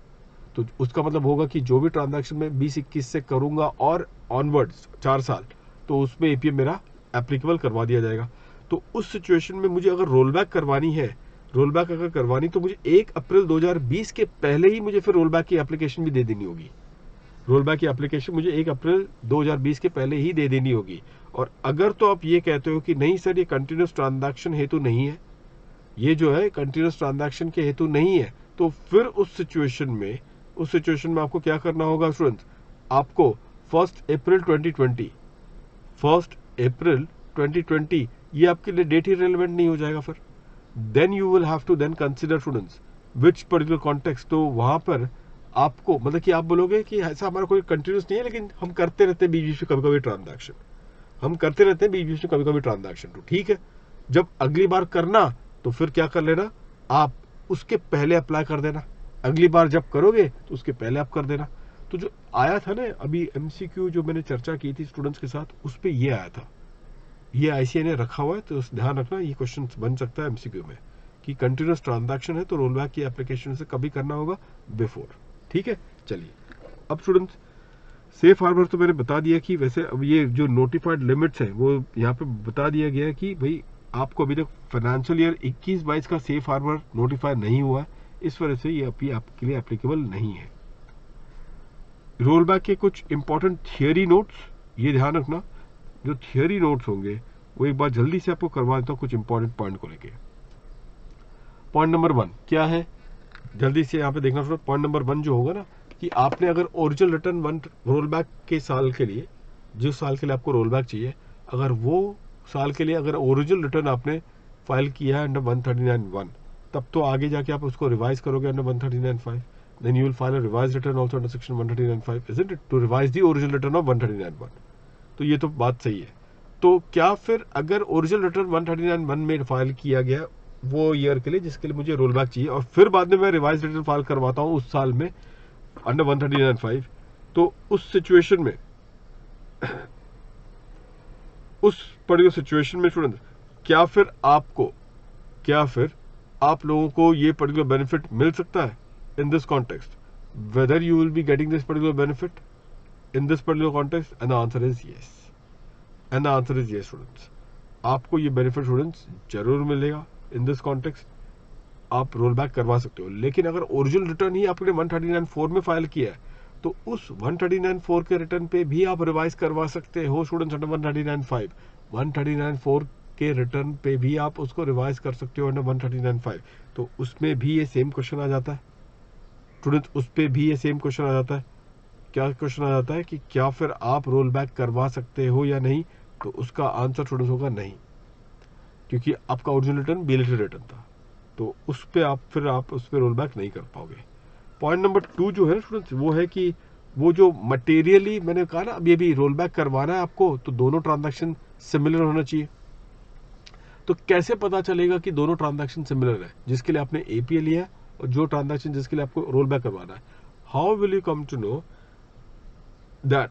तो उसका मतलब होगा कि जो भी ट्रांजैक्शन मैं 20-21 से करूंगा और ऑनवर्ड्स 4 साल, तो उसमें एपीए मेरा एप्लीकेबल करवा दिया जाएगा। तो उस सिचुएशन में मुझे अगर रोल बैक करवानी है, रोल बैक अगर करवानी, तो मुझे 1 अप्रैल 2020 के पहले ही मुझे फिर रोल बैक की एप्लीकेशन भी दे देनी होगी। रोल बैक की एप्लीकेशन मुझे 1 अप्रैल 2020 के पहले ही दे देनी होगी। और अगर तो आप ये कहते हो कि नहीं सर ये कंटिन्यूस ट्रांजैक्शन हेतु नहीं है, ये जो है कंटिन्यूस ट्रांजैक्शन के हेतु नहीं है, तो फिर उस सिचुएशन में आपको क्या करना होगा स्टूडेंट्स, आपको 1 अप्रैल 2020 ये आपके लिए डेट ही रेलेवेंट नहीं हो जाएगा फिर। Then you will have to then consider students which particular context. तो वहां पर आपको मतलब कि आप बोलोगे कि ऐसा हमारा कोई कंटिन्यूस नहीं है, लेकिन हम करते रहते हैं बीच बीच में कभी कभी ट्रांजैक्शन, तो ठीक है, जब अगली बार करना तो फिर क्या कर लेना, आप उसके पहले अप्लाई कर देना। अगली बार जब करोगे तो उसके पहले आप कर देना। तो जो आया था ना अभी एमसीक्यू जो मैंने चर्चा की थी स्टूडेंट्स के साथ, उस पे ये आया था, ये आईसीआई ने रखा हुआ है, तो ध्यान रखना ये क्वेश्चन बन सकता है एमसीक्यू में कि कंटिन्यूस ट्रांजैक्शन है तो रोल बैक की एप्लीकेशन से कभी करना होगा बिफोर। ठीक है, चलिए अब स्टूडेंट्स सेफ हार्बर तो मैंने बता दिया कि वैसे अब ये जो नोटिफाइड लिमिट्स हैं वो यहाँ पे बता दिया गया है कि भाई आपको अभी तक फाइनेंशियल ईयर 21-22 का सेफ हार्बर नोटिफाई नहीं हुआ है, इस वजह से ये अभी आपके लिए एप्लीकेबल नहीं है। रोल बैक के कुछ इंपॉर्टेंट थियरी नोट्स, ये ध्यान रखना, जो थियरी नोट्स होंगे वो एक बार जल्दी से आपको करवा देता हूँ कुछ इंपॉर्टेंट पॉइंट को लेके। पॉइंट नंबर 1 क्या है, जल्दी से यहाँ पे देखना। पॉइंट नंबर 1 जो होगा ना कि आपने अगर ओरिजिनल रिटर्न 1 रोल बैक के साल के लिए, जिस साल के लिए आपको रोल बैक चाहिए, अगर वो साल के लिए अगर ओरिजिनल रिटर्न आपने फाइल किया है अंडर 139(1), तब तो आगे जाके आप उसको रिवाइज करोगे under 139(5). then you will file a revised return also under section 139(5), isn't it, to revise the original return of 139(1). तो ये तो बात सही है। तो क्या फिर अगर ओरिजिनल रिटर्न 139(1) में फाइल किया गया वो ईयर के लिए जिसके लिए मुझे रोल बैक चाहिए, और फिर बाद में मैं रिवाइज रिटर्न फाइल करवाता हूँ उस साल में अंडर 139(5), तो उस सिचुएशन में उस पर्टिकुलर सिचुएशन में स्टूडेंट क्या फिर आप लोगों को ये पर्टिकुलर बेनिफिट मिल सकता है in this context, whether you will be getting this particular benefit in this particular context, and the answer is yes, students, आपको ये बेनिफिट स्टूडेंट्स जरूर मिलेगा in this context। आप रोल बैक करवा सकते हो, लेकिन अगर ओरिजिनल रिटर्न ही आपने 139(4) में फाइल किया है तो उस 139(4) के रिटर्न पे भी आप रिवाइज करवा सकते हो स्टूडेंट्स अंडर 139(5). 139(4) के रिटर्न पे भी आप उसको रिवाइज कर सकते हो अंडर 139(5). तो उसमें भी ये सेम क्वेश्चन आ जाता है स्टूडेंट्स, उस पे भी ये सेम क्वेश्चन आ जाता है। क्या क्वेश्चन आ जाता है कि क्या फिर आप रोल बैक करवा सकते हो या नहीं, तो उसका आंसर स्टूडेंट्स होगा नहीं, क्योंकि आपका ओरिजिनल रिटर्न बिलेटेड रिटर्न था, तो उस पे आप उस पे रोल बैक नहीं कर पाओगे। पॉइंट नंबर 2 जो है स्टूडेंट्स वो है कि वो जो मटेरियली मैंने कहा ना अब ये भी रोल बैक करवाना है आपको, तो दोनों ट्रांजैक्शन सिमिलर होना चाहिए। तो कैसे पता चलेगा कि दोनों ट्रांजैक्शन सिमिलर है, जिसके लिए आपने एपीए लिया है और जो ट्रांजैक्शन जिसके लिए आपको रोल बैक करवाना है? How will you come to know that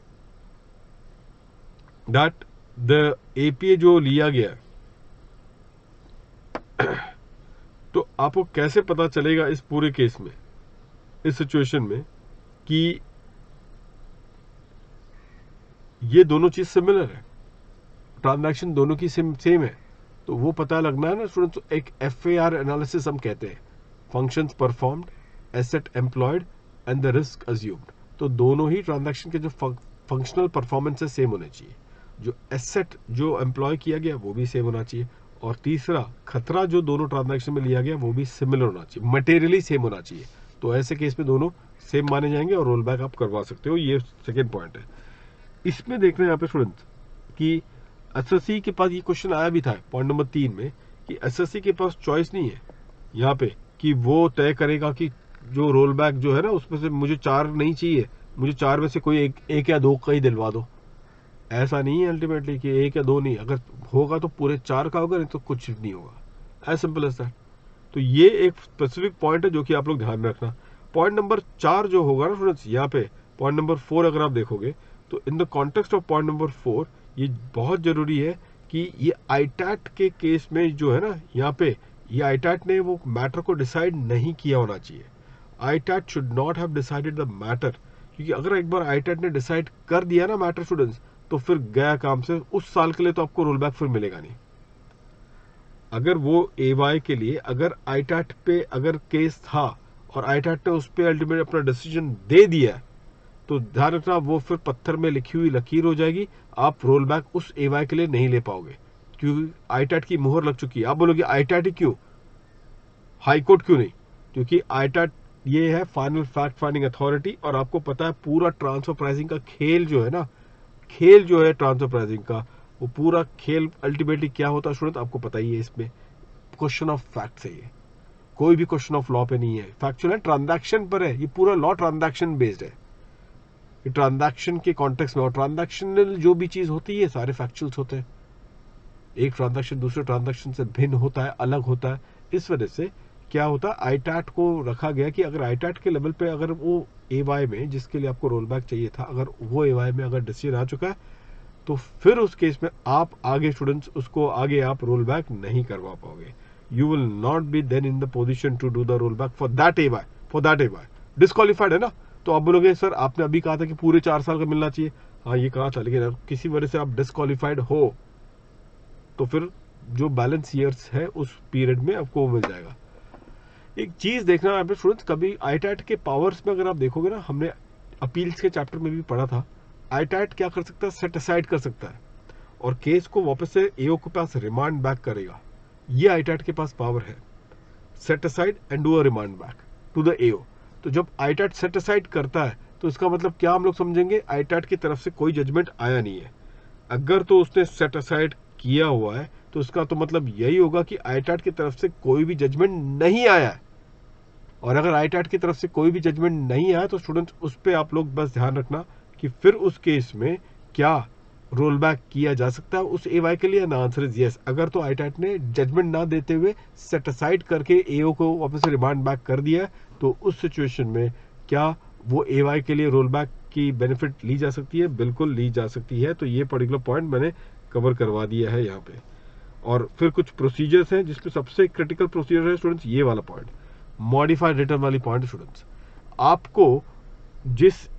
the APA जो लिया गया तो आपको कैसे पता चलेगा इस पूरे केस में, इस सिचुएशन में, कि ये दोनों चीज सिमिलर है, ट्रांजैक्शन दोनों की सेम है? तो वो पता लगना है ना स्टूडेंट्स, एक FAR एनालिसिस हम कहते हैं, functions performed, asset employed and the risk assumed. तो दोनों ही ट्रांजैक्शन के जो फंक्शनल परफॉर्मेंस है सेम होने चाहिए, जो एसेट जो एम्प्लॉय किया गया वो भी सेम होना चाहिए, और तीसरा खतरा जो दोनों ट्रांजैक्शन में लिया गया वो भी सिमिलर होना चाहिए, मटेरियली सेम होना चाहिए। तो ऐसे केस में दोनों सेम माने जाएंगे और रोल बैक आप करवा सकते हो। ये सेकेंड पॉइंट है। इसमें देखना है यहाँ पे स्टूडेंट्स कि एसएससी के पास ये क्वेश्चन आया भी था पॉइंट नंबर 3 में, कि एसएससी के पास चॉइस नहीं है यहाँ पे कि वो तय करेगा कि जो रोल बैक जो है ना उसमें से मुझे 4 नहीं चाहिए, मुझे 4 में से कोई एक या 2 का ही दिलवा दो। ऐसा नहीं है अल्टीमेटली कि 1 या 2 नहीं, अगर होगा तो पूरे 4 का होगा, नहीं तो कुछ नहीं होगा, एज सिंपल एज दैट। तो ये एक स्पेसिफिक पॉइंट है जो कि आप लोग ध्यान में रखना। पॉइंट नंबर 4 जो होगा ना स्टूडेंट्स, यहाँ पे पॉइंट नंबर 4 अगर आप देखोगे तो इन the context of point number 4 ये बहुत जरूरी है कि ये आईटैट के केस में जो है ना, यहाँ पे ये आईटैट ने वो मैटर को डिसाइड नहीं किया होना चाहिए. ITAT should not have decided the matter, क्योंकि अगर एक बार आईटैट ने डिसाइड कर दिया ना मैटर स्टूडेंट्स, तो फिर गया काम से. उस साल के लिए तो आपको रोल बैक फिर मिलेगा नहीं. अगर वो एवाई के लिए अगर आईटैट पे अगर केस था और आईटैट ने उस पर अल्टीमेट अपना डिसीजन दे दिया, तो ध्यान रखना वो फिर पत्थर में लिखी हुई लकीर हो जाएगी. आप रोल बैक उस एवाई के लिए नहीं ले पाओगे, क्योंकि आईटैट की मुहर लग चुकी है. आप बोलोगे आईटैट ही क्यों, हाई कोर्ट क्यों नहीं? क्योंकि आईटैट ये है फाइनल फैक्ट फाइंडिंग अथॉरिटी, और आपको पता है पूरा ट्रांसफर प्राइसिंग का खेल जो है ना, खेल जो है ट्रांसफर प्राइसिंग का, वो पूरा खेल अल्टीमेटली क्या होता है स्टूडेंट, आपको पता ही है. इसमें क्वेश्चन ऑफ फैक्ट है, ये कोई भी क्वेश्चन ऑफ लॉ पे नहीं है. फैक्चुअल है, ट्रांजैक्शन पर है. ये पूरा लॉ ट्रांजैक्शन बेस्ड है, ये ट्रांजैक्शन के कॉन्टेक्स्ट में. और ट्रांजैक्शनल जो भी चीज होती है सारे फैक्चुअल्स होते हैं. एक ट्रांजैक्शन दूसरे ट्रांजैक्शन से भिन्न होता है, अलग होता है. इस वजह से क्या होता है, आईटैट को रखा गया कि अगर आईटैट के लेवल पे अगर वो एवाई में जिसके लिए आपको रोल बैक चाहिए था, अगर वो एवाई में अगर डिसीजन आ चुका है, तो फिर उस केस में आप आगे स्टूडेंट्स उसको आगे आप रोल बैक नहीं करवा पाओगे. You will not be then in the position to do the roll back for that AY. Disqualified है ना. तो आप बोलोगे सर आपने अभी कहा था कि पूरे 4 साल का मिलना चाहिए. हाँ ये कहा था, लेकिन किसी वजह से आप डिस्क्वालिफाइड हो, तो फिर जो बैलेंस ईयर्स है उस पीरियड में आपको मिल जाएगा. एक चीज देखना यहाँ पे स्टूडेंट्स, कभी आईटैट के पावर्स में अगर आप देखोगे ना, हमने अपील्स के चैप्टर में भी पढ़ा था, आईटैट क्या कर सकता है, सेट असाइड कर सकता है और केस को वापस से एओ के पास रिमांड बैक करेगा. ये आईटैट के पास पावर है, set aside and do a remand back to the AO. तो जब आईटैट सेट असाइड करता है तो इसका मतलब क्या हम लोग समझेंगे, आईटैट की तरफ से कोई जजमेंट आया नहीं है. अगर तो उसने सेट असाइड किया हुआ है तो इसका तो मतलब यही होगा कि आईटैट की तरफ से कोई भी जजमेंट नहीं आया है. और अगर आईटैट की तरफ से कोई भी जजमेंट नहीं आया तो स्टूडेंट्स उस पर आप लोग बस ध्यान रखना कि फिर उस केस में क्या रोल बैक किया जा सकता है उस एवाई के लिए. ना आंसर इज यस. अगर तो आईटैट ने जजमेंट ना देते हुए सेट असाइड करके एओ को वापस रिमांड बैक कर दिया, तो उस सिचुएशन में क्या वो एवाई के लिए रोल बैक की बेनिफिट ली जा सकती है? बिल्कुल ली जा सकती है. तो ये पर्टिकुलर पॉइंट मैंने कवर करवा दिया है यहाँ पे. और फिर कुछ प्रोसीजर्स हैं जिसमें सबसे क्रिटिकल प्रोसीजर है स्टूडेंट्स ये वाला पॉइंट, मॉडिफाइड रिटर्न वाली पॉइंट. स्टूडेंट्स आपको जिस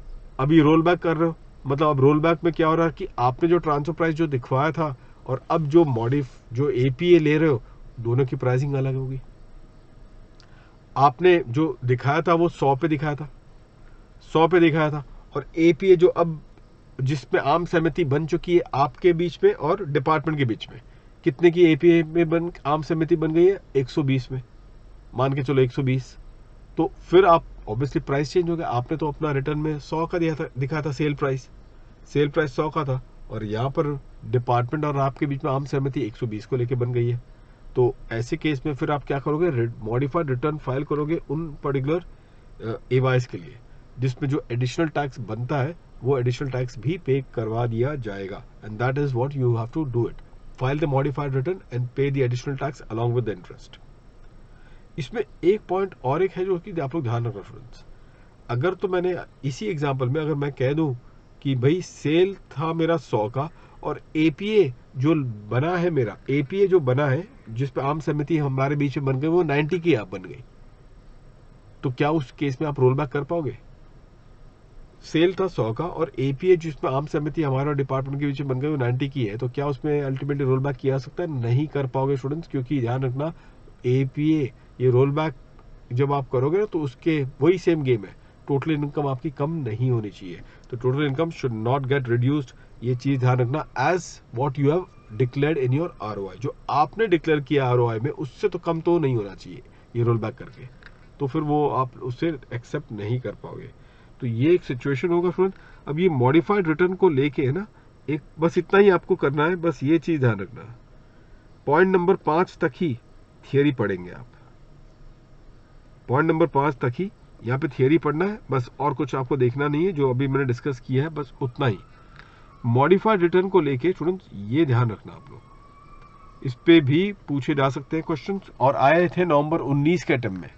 अभी रोल बैक कर रहे हो, मतलब अब रोल बैक में क्या हो रहा है कि आपने जो ट्रांसफर प्राइस जो दिखवाया था और अब जो एपीए ले रहे हो, दोनों की प्राइसिंग अलग होगी. आपने जो दिखाया था वो 100 पे दिखाया था, और एपीए जो अब जिसमें आम सहमति बन चुकी है आपके बीच में और डिपार्टमेंट के बीच में, कितने की एपीए में आम सहमति बन गई है? 120 में, मान के चलो 120. तो फिर आप ऑब्वियसली प्राइस चेंज हो गया. आपने तो अपना रिटर्न में 100 का दिखाया था सेल प्राइस 100 का था, और यहाँ पर डिपार्टमेंट और आपके बीच में आम सहमति 120 को लेके बन गई है. तो ऐसे केस में फिर आप क्या करोगे, मॉडिफाइड रिटर्न फाइल करोगे उन पर्टिकुलर एवाइस के लिए जिसमें जो एडिशनल टैक्स बनता है वो एडिशनल टैक्स भी पे करवा दिया जाएगा. And that is what you have to do it, file the modified return and pay the additional tax along with the interest. इसमें एक पॉइंट और एक है जो कि आप लोग ध्यान रखना स्टूडेंट्स. अगर तो मैंने इसी एग्जांपल में अगर मैं कह दूं कि भाई सेल था मेरा 100 का और एपीए जो बना है मेरा, एपीए जो बना है जिस पे आम सहमति हमारे बीच में बन गई वो 90 की आप बन गई, तो क्या उस केस में आप रोल बैक कर पाओगे? सेल था 100 का और एपीए जिसमें आम सहमति हमारा डिपार्टमेंट के बीच में बन गई वो 90 की है, तो क्या उसमें अल्टीमेटली रोल बैक किया जा सकता है? नहीं कर पाओगे स्टूडेंट्स, क्योंकि ध्यान रखना एपीए ये रोल बैक जब आप करोगे ना तो उसके वही सेम गेम है, टोटल इनकम आपकी कम नहीं होनी चाहिए. तो total income should not get reduced, ये चीज ध्यान रखना, as what you have declared in your ROI. जो आपने डिक्लेयर किया आरओआई में उससे तो कम तो नहीं होना चाहिए ये रोल बैक करके, तो फिर वो आप उससे एक्सेप्ट नहीं कर पाओगे. तो ये एक सिचुएशन होगा स्टूडेंट. अब ये मॉडिफाइड रिटर्न को लेके है ना, एक बस इतना ही आपको करना है, बस ये चीज ध्यान रखना. पॉइंट नंबर 5 तक ही थियरी पढ़ेंगे आप, पॉइंट नंबर 5 तक ही यहाँ पे थियरी पढ़ना है बस, और कुछ आपको देखना नहीं है. जो अभी मैंने डिस्कस किया है बस उतना ही. मॉडिफाइड रिटर्न को लेके स्टूडेंट्स ये ध्यान रखना आप लोग, इस पे भी पूछे जा सकते हैं क्वेश्चंस, और आए थे नवंबर 19 के अटेम्प्ट में.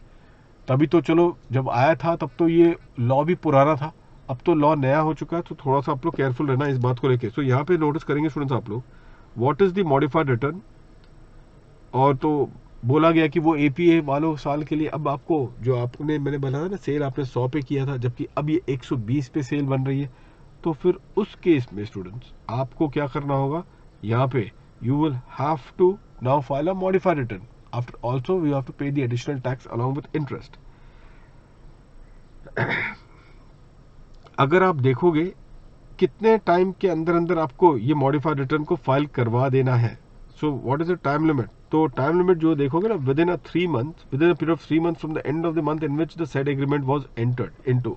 तभी तो चलो जब आया था तब तो ये लॉ भी पुराना था, अब तो लॉ नया हो चुका है, तो थोड़ा सा आप लोग केयरफुल रहना इस बात को लेके. तो यहाँ पे नोटिस करेंगे स्टूडेंट्स आप लोग, what is the modified return, और तो बोला गया कि वो एपीए वालों साल के लिए, अब आपको जो आपने मैंने बनाया ना सेल आपने 100 पे किया था जबकि अब ये 120 पे सेल बन रही है, तो फिर उस केस में स्टूडेंट्स आपको क्या करना होगा, यहाँ पे you will have to now file a modified return, after also you have to pay the additional tax along with interest. अगर आप देखोगे कितने टाइम के अंदर अंदर आपको ये मॉडिफाइड रिटर्न को फाइल करवा देना है, so what is the time limit, तो टाइम लिमिट जो देखोगे ना with in a 3 months, with in a period of 3 months from the end of the month in which the said agreement was entered into,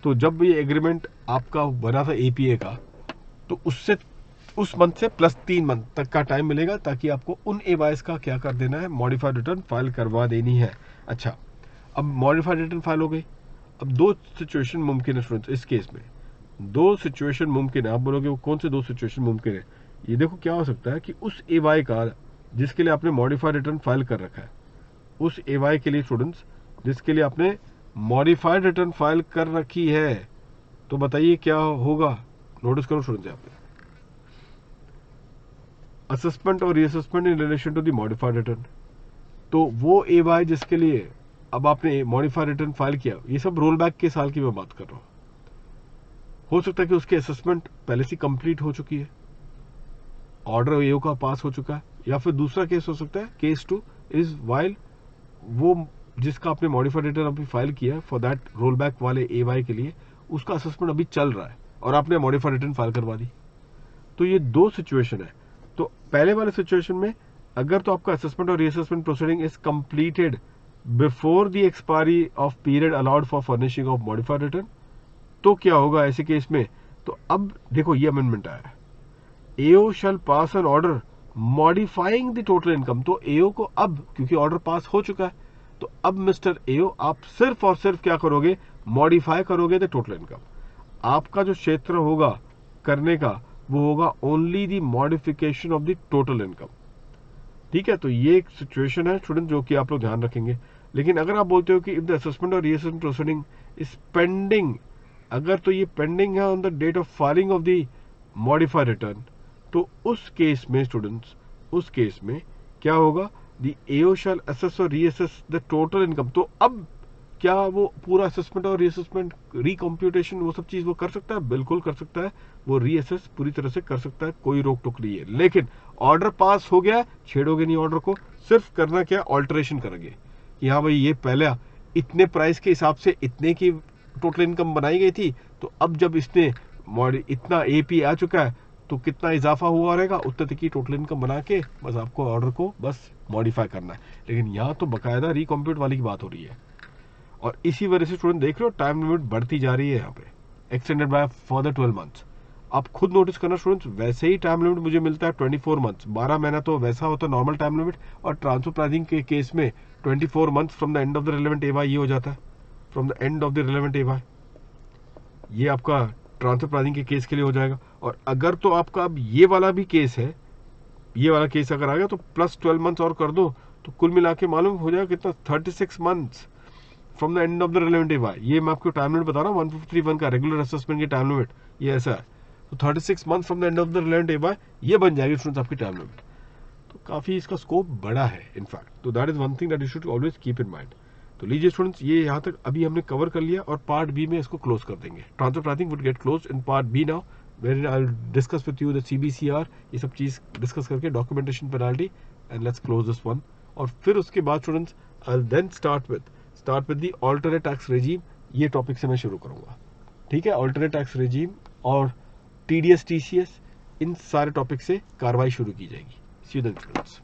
तो जब ये agreement आपका बना था एपीए का, तो उससे उस मंथ से प्लस 3 month तक का टाइम मिलेगा ताकि आपको उन एवाइस का क्या कर देना है, मॉडिफाइड रिटर्न फाइल करवा देनी है। अच्छा, अब मॉडिफाइड रिटर्न फाइल हो गई। अब दो सिचुएशन मुमकिन है स्टूडेंट्स, इस केस में दो सिचुएशन मुमकिन है। आप बोलोगे वो कौन से दो सिचुएशन मुमकिन है, ये देखो क्या हो सकता है कि उस एवाई का जिसके लिए आपने मॉडिफाइड रिटर्न फाइल कर रखा है, उस एवाई के लिए स्टूडेंट्स जिसके लिए आपने मॉडिफाइड रिटर्न फाइल कर रखी है, तो बताइए क्या होगा। नोटिस करो स्टूडेंट्स, यहाँ पे असेसमेंट और reassessment in relation to the modified return, तो वो एवाई जिसके लिए अब आपने मॉडिफाइड रिटर्न फाइल किया, ये सब रोल बैक के साल की मैं बात कर रहा हूँ। हो सकता है कि उसकी असेसमेंट पहले से कंप्लीट हो चुकी है, ऑर्डर एओ का पास हो चुका है, या फिर दूसरा केस हो सकता है केस 2 इज वाइल वो जिसका आपने मॉडिफाइड रिटर्न अभी फाइल किया है फॉर दैट रोल बैक वाले एवाई के लिए, उसका असेसमेंट अभी चल रहा है और आपने मॉडिफाइड रिटर्न फाइल करवा दी। तो ये दो सिचुएशन है। तो पहले वाले सिचुएशन में अगर तो आपका असेसमेंट और reassessment proceeding is completed before the expiry of period allowed for furnishing of modified return, तो क्या होगा ऐसे केस में, तो अब देखो ये अमेंडमेंट आया है, AO shall pass an order modifying the total income. तो एओ को अब क्योंकि ऑर्डर पास हो चुका है, तो अब मिस्टर एओ आप सिर्फ और सिर्फ क्या करोगे, मॉडिफाई करोगे द टोटल इनकम। आपका जो क्षेत्र होगा करने का वो होगा only the modification of the total income. ठीक है, तो ये एक सिचुएशन है स्टूडेंट जो कि आप लोग ध्यान रखेंगे। लेकिन अगर आप बोलते हो कि इफ द असेसमेंट और रीअसेसमेंट प्रोसीडिंग इज पेंडिंग, अगर तो ये पेंडिंग है on the date of filing of the modified return, तो उस केस में स्टूडेंट्स, उस केस में क्या होगा, द एओ शैल असेस और रीअसेस द टोटल इनकम। तो अब क्या वो पूरा असेसमेंट और रीअसेसमेंट रिकम्प्यूटेशन वो सब चीज वो कर सकता है, बिल्कुल कर सकता है, वो रीअसेस पूरी तरह से कर सकता है, कोई रोक टोक नहीं है। लेकिन ऑर्डर पास हो गया, छेड़ोगे नहीं ऑर्डर को, सिर्फ करना क्या, ऑल्टरेशन करेंगे कि हाँ भाई ये पहले इतने प्राइस के हिसाब से इतने की टोटल इनकम बनाई गई थी, तो अब जब इसने इतना एपी आ चुका है तो कितना इजाफा हुआ रहेगा, उतने तक की टोटल इनकम बना के बस आपको ऑर्डर को बस मॉडिफाई करना है। लेकिन यहाँ तो बकायदा रिकम्प्यूट वाली की बात हो रही है, और इसी वजह से स्टूडेंट देख रहे हो टाइम लिमिट बढ़ती जा रही है यहाँ पे, extended by for the 12 months। आप खुद नोटिस करना स्टूडेंट्स, वैसे ही टाइम लिमिट मुझे मिलता है 24 months, 12 महीना तो वैसा होता है नॉर्मल टाइम लिमिट, और ट्रांसफर प्राइसिंग के केस में 24 months from the end of the relevant AY ये हो जाता है, from the end of the relevant AY ये आपका ट्रांसफर प्राइसिंग के केस के लिए हो जाएगा। और अगर तो आपका अब ये वाला भी केस है, ये वाला केस अगर आ गया तो प्लस 12 months और कर दो, तो कुल मिला के मालूम हो जाएगा कितना, 36 months from the end of the relevant AY. ये मैं आपको टाइम लिमिट बता रहा हूँ 153(1) का रेगुलर असेसमेंट की टाइम लिमिट ये ऐसा है। तो 36 months from the end of the relevant AY ये बन जाएगी स्टूडेंट्स आपकी टाइम लिमिट। तो काफी इसका स्कोप बड़ा है इनफैक्ट, तो that is one thing that you should always keep in mind. तो लीजिए स्टूडेंट्स, ये यहाँ तक अभी हमने कवर कर लिया और पार्ट बी में इसको क्लोज कर देंगे। Transfer pricing would get close in part B now, where I will discuss with you the CBCR, ये सब चीज डिस्कस करके documentation penalty, and let's close this one. और फिर उसके बाद students I will then start with the alternate tax regime, ये topic से मैं शुरू करूंगा। ठीक है, ऑल्टरनेट टैक्स रेजीम और TDS TCS इन सारे टॉपिक से कार्रवाई शुरू की जाएगी। सी यू देन स्टूडेंट्स।